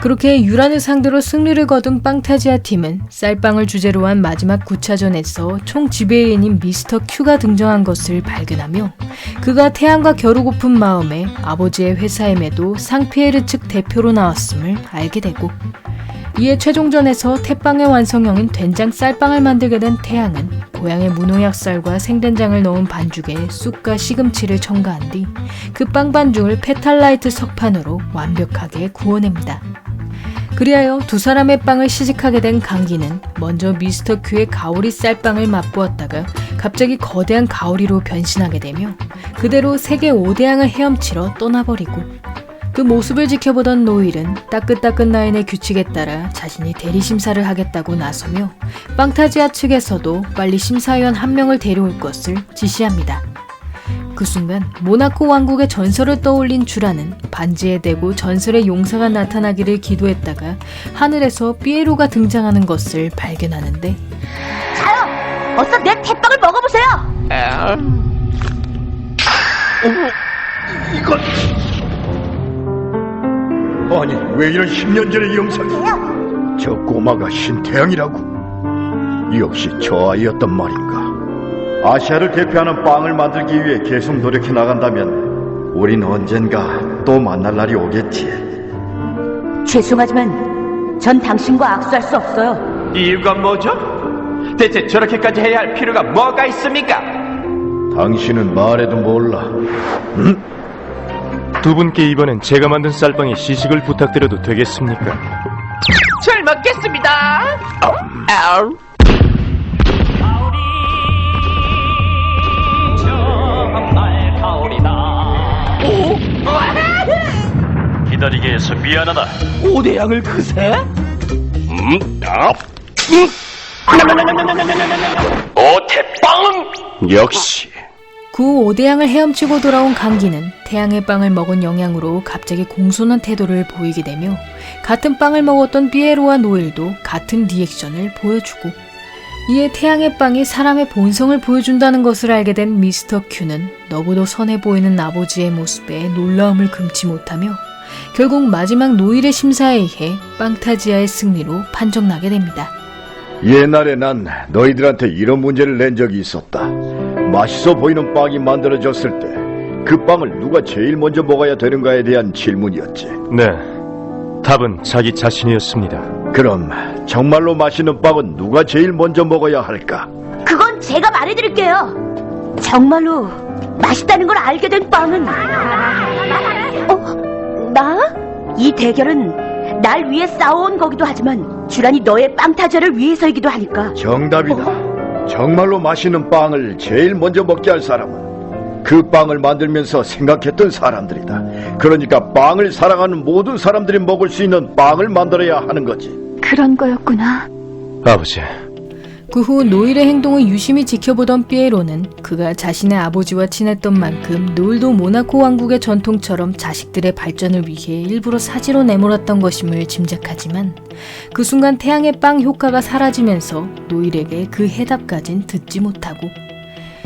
그렇게 유란을 상대로 승리를 거둔 빵타지아 팀은 쌀빵을 주제로 한 마지막 9차전에서 총 지배인인 미스터 큐가 등장한 것을 발견하며 그가 태양과 겨루고픈 마음에 아버지의 회사임에도 상피에르 측 대표로 나왔음을 알게 되고 이에 최종전에서 태빵의 완성형인 된장 쌀빵을 만들게 된 태양은 고향의 무농약 쌀과 생된장을 넣은 반죽에 쑥과 시금치를 첨가한 뒤 그 빵 반죽을 페탈라이트 석판으로 완벽하게 구워냅니다. 그리하여 두 사람의 빵을 시식하게 된 강기는 먼저 미스터 큐의 가오리 쌀빵을 맛보았다가 갑자기 거대한 가오리로 변신하게 되며 그대로 세계 5대양을 헤엄치러 떠나버리고 그 모습을 지켜보던 노일은 따끈따끈 라인의 규칙에 따라 자신이 대리심사를 하겠다고 나서며 빵타지아 측에서도 빨리 심사위원 한 명을 데려올 것을 지시합니다. 그 순간 모나코 왕국의 전설을 떠올린 주라는 반지에 대고 전설의 용사가 나타나기를 기도했다가 하늘에서 삐에로가 등장하는 것을 발견하는데 자요! 어서 내 태빵을 먹어보세요! 이건... 아니 왜 이런 10년 전의 영상이야? 저 꼬마가 신태양이라고? 역시 저 아이였단 말인가? 아시아를 대표하는 빵을 만들기 위해 계속 노력해 나간다면 우린 언젠가 또 만날 날이 오겠지. 죄송하지만 전 당신과 악수할 수 없어요. 이유가 뭐죠? 대체 저렇게까지 해야 할 필요가 뭐가 있습니까? 당신은 말해도 몰라. 응? 두 분께 이번엔 제가 만든 쌀빵에 시식을 부탁드려도 되겠습니까? 잘 먹겠습니다. 기다리게 해서 미안하다. 5대양을 그새? 태빵! 역시 구 5대양을 헤엄치고 돌아온 강기는 태양의 빵을 먹은 영향으로 갑자기 공손한 태도를 보이게 되며 같은 빵을 먹었던 삐에로와 노엘도 같은 리액션을 보여주고 이에 태양의 빵이 사람의 본성을 보여준다는 것을 알게 된 미스터 큐는 너무도 선해 보이는 아버지의 모습에 놀라움을 금치 못하며 결국 마지막 노일의 심사에 의해 빵타지아의 승리로 판정나게 됩니다. 옛날에 난 너희들한테 이런 문제를 낸 적이 있었다. 맛있어 보이는 빵이 만들어졌을 때 그 빵을 누가 제일 먼저 먹어야 되는가에 대한 질문이었지. 네, 답은 자기 자신이었습니다. 그럼 정말로 맛있는 빵은 누가 제일 먼저 먹어야 할까? 그건 제가 말해드릴게요. 정말로 맛있다는 걸 알게 된 빵은 나? 이 대결은 날 위해 싸워온 거기도 하지만 주란이 너의 빵타자를 위해서이기도 하니까. 정답이다. 정말로 맛있는 빵을 제일 먼저 먹게 할 사람은 그 빵을 만들면서 생각했던 사람들이다. 그러니까 빵을 사랑하는 모든 사람들이 먹을 수 있는 빵을 만들어야 하는 거지. 그런 거였구나. 아버지. 그 후 노일의 행동을 유심히 지켜보던 삐에로는 그가 자신의 아버지와 친했던 만큼 노일도 모나코 왕국의 전통처럼 자식들의 발전을 위해 일부러 사지로 내몰았던 것임을 짐작하지만 그 순간 태양의 빵 효과가 사라지면서 노일에게 그 해답까진 듣지 못하고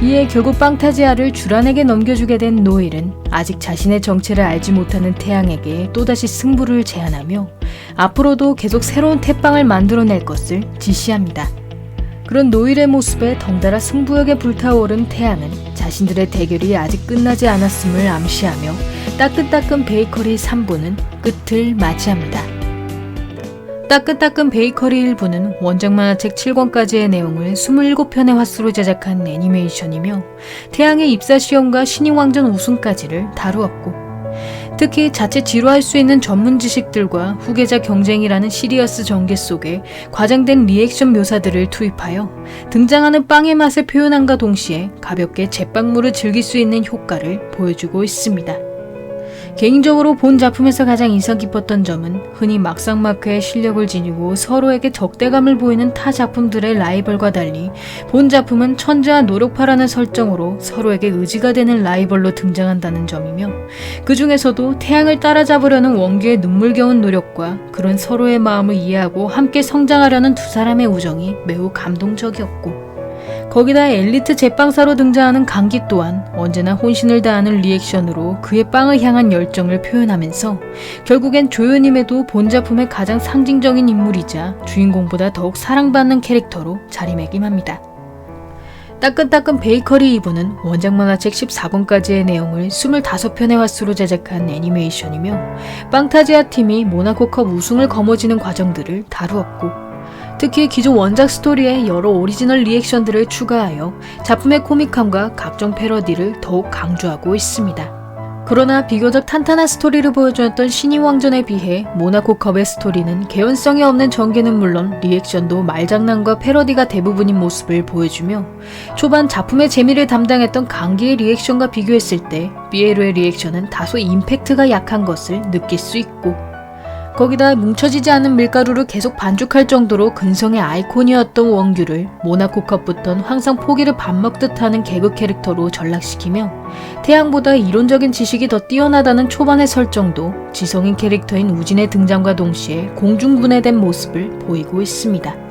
이에 결국 빵타지아를 주란에게 넘겨주게 된 노일은 아직 자신의 정체를 알지 못하는 태양에게 또다시 승부를 제안하며 앞으로도 계속 새로운 태빵을 만들어낼 것을 지시합니다. 그런 노일의 모습에 덩달아 승부욕에 불타오른 태양은 자신들의 대결이 아직 끝나지 않았음을 암시하며 따끈따끈 베이커리 3부는 끝을 맞이합니다. 따끈따끈 베이커리 1부는 원작 만화책 7권까지의 내용을 27편의 화수로 제작한 애니메이션이며 태양의 입사시험과 신인왕전 우승까지를 다루었고 특히 자체 지루할 수 있는 전문 지식들과 후계자 경쟁이라는 시리어스 전개 속에 과장된 리액션 묘사들을 투입하여 등장하는 빵의 맛을 표현함과 동시에 가볍게 제빵물을 즐길 수 있는 효과를 보여주고 있습니다. 개인적으로 본 작품에서 가장 인상 깊었던 점은 흔히 막상막하의 실력을 지니고 서로에게 적대감을 보이는 타 작품들의 라이벌과 달리 본 작품은 천재와 노력파라는 설정으로 서로에게 의지가 되는 라이벌로 등장한다는 점이며 그 중에서도 태양을 따라잡으려는 원규의 눈물겨운 노력과 그런 서로의 마음을 이해하고 함께 성장하려는 두 사람의 우정이 매우 감동적이었고 거기다 엘리트 제빵사로 등장하는 강기 또한 언제나 혼신을 다하는 리액션으로 그의 빵을 향한 열정을 표현하면서 결국엔 조연임에도 본 작품의 가장 상징적인 인물이자 주인공보다 더욱 사랑받는 캐릭터로 자리매김합니다. 따끈따끈 베이커리 2부는 원작 만화책 14권까지의 내용을 25편의 화수로 제작한 애니메이션이며 빵타지아 팀이 모나코컵 우승을 거머쥐는 과정들을 다루었고 특히 기존 원작 스토리에 여러 오리지널 리액션들을 추가하여 작품의 코믹함과 각종 패러디를 더욱 강조하고 있습니다. 그러나 비교적 탄탄한 스토리를 보여주었던 신이 왕전에 비해 모나코컵의 스토리는 개연성이 없는 전개는 물론 리액션도 말장난과 패러디가 대부분인 모습을 보여주며 초반 작품의 재미를 담당했던 강기의 리액션과 비교했을 때 삐에로의 리액션은 다소 임팩트가 약한 것을 느낄 수 있고 거기다 뭉쳐지지 않은 밀가루를 계속 반죽할 정도로 근성의 아이콘이었던 원규를 모나코컵부턴 항상 포기를 밥 먹듯 하는 개그 캐릭터로 전락시키며 태양보다 이론적인 지식이 더 뛰어나다는 초반의 설정도 지성인 캐릭터인 우진의 등장과 동시에 공중분해된 모습을 보이고 있습니다.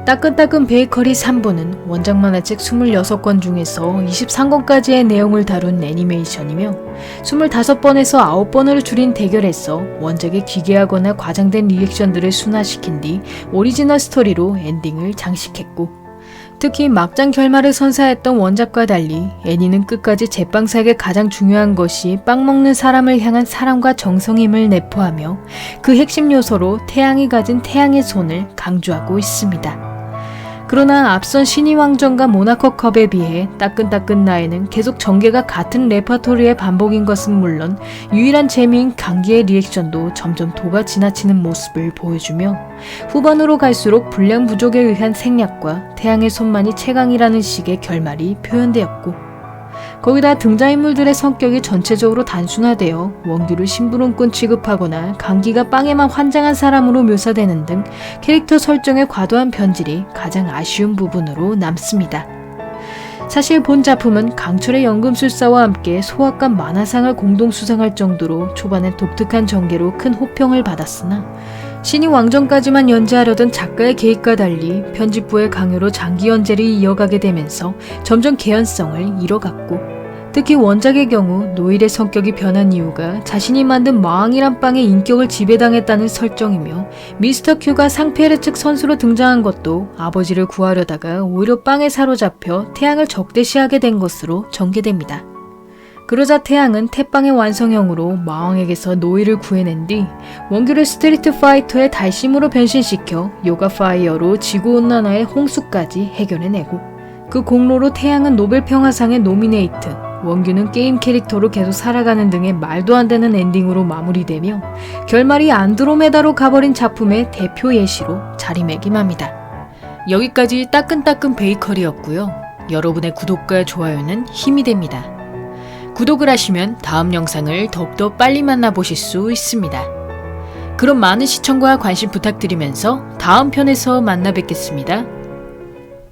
따끈따끈 베이커리 3부는 원작 만화책 26권 중에서 23권까지의 내용을 다룬 애니메이션이며 25번에서 9번으로 줄인 대결에서 원작에 기괴하거나 과장된 리액션들을 순화시킨 뒤 오리지널 스토리로 엔딩을 장식했고 특히 막장 결말을 선사했던 원작과 달리 애니는 끝까지 제빵사에게 가장 중요한 것이 빵 먹는 사람을 향한 사랑과 정성임을 내포하며 그 핵심 요소로 태양이 가진 태양의 손을 강조하고 있습니다. 그러나 앞선 신이왕전과 모나코컵에 비해 따끈따끈 나에는 계속 전개가 같은 레퍼토리의 반복인 것은 물론 유일한 재미인 강기의 리액션도 점점 도가 지나치는 모습을 보여주며 후반으로 갈수록 분량 부족에 의한 생략과 태양의 손만이 최강이라는 식의 결말이 표현되었고 거기다 등장인물들의 성격이 전체적으로 단순화되어 원규를 심부름꾼 취급하거나 강기가 빵에만 환장한 사람으로 묘사되는 등 캐릭터 설정의 과도한 변질이 가장 아쉬운 부분으로 남습니다. 사실 본 작품은 강철의 연금술사와 함께 소학관 만화상을 공동 수상할 정도로 초반에 독특한 전개로 큰 호평을 받았으나 신이 왕전까지만 연재하려던 작가의 계획과 달리 편집부의 강요로 장기 연재를 이어가게 되면서 점점 개연성을 잃어갔고 특히 원작의 경우 노일의 성격이 변한 이유가 자신이 만든 마왕이란 빵의 인격을 지배당했다는 설정이며 미스터 큐가 상페르 측 선수로 등장한 것도 아버지를 구하려다가 오히려 빵에 사로잡혀 태양을 적대시하게 된 것으로 전개됩니다. 그러자 태양은 태빵의 완성형으로 마왕에게서 노일을 구해낸 뒤 원규를 스트리트 파이터의 달심으로 변신시켜 요가 파이어로 지구온난화의 홍수까지 해결해내고 그 공로로 태양은 노벨 평화상에 노미네이트, 원규는 게임 캐릭터로 계속 살아가는 등의 말도 안 되는 엔딩으로 마무리되며 결말이 안드로메다로 가버린 작품의 대표 예시로 자리매김합니다. 여기까지 따끈따끈 베이커리였고요. 여러분의 구독과 좋아요는 힘이 됩니다. 구독을 하시면 다음 영상을 더욱더 빨리 만나보실 수 있습니다. 그럼 많은 시청과 관심 부탁드리면서 다음 편에서 만나 뵙겠습니다.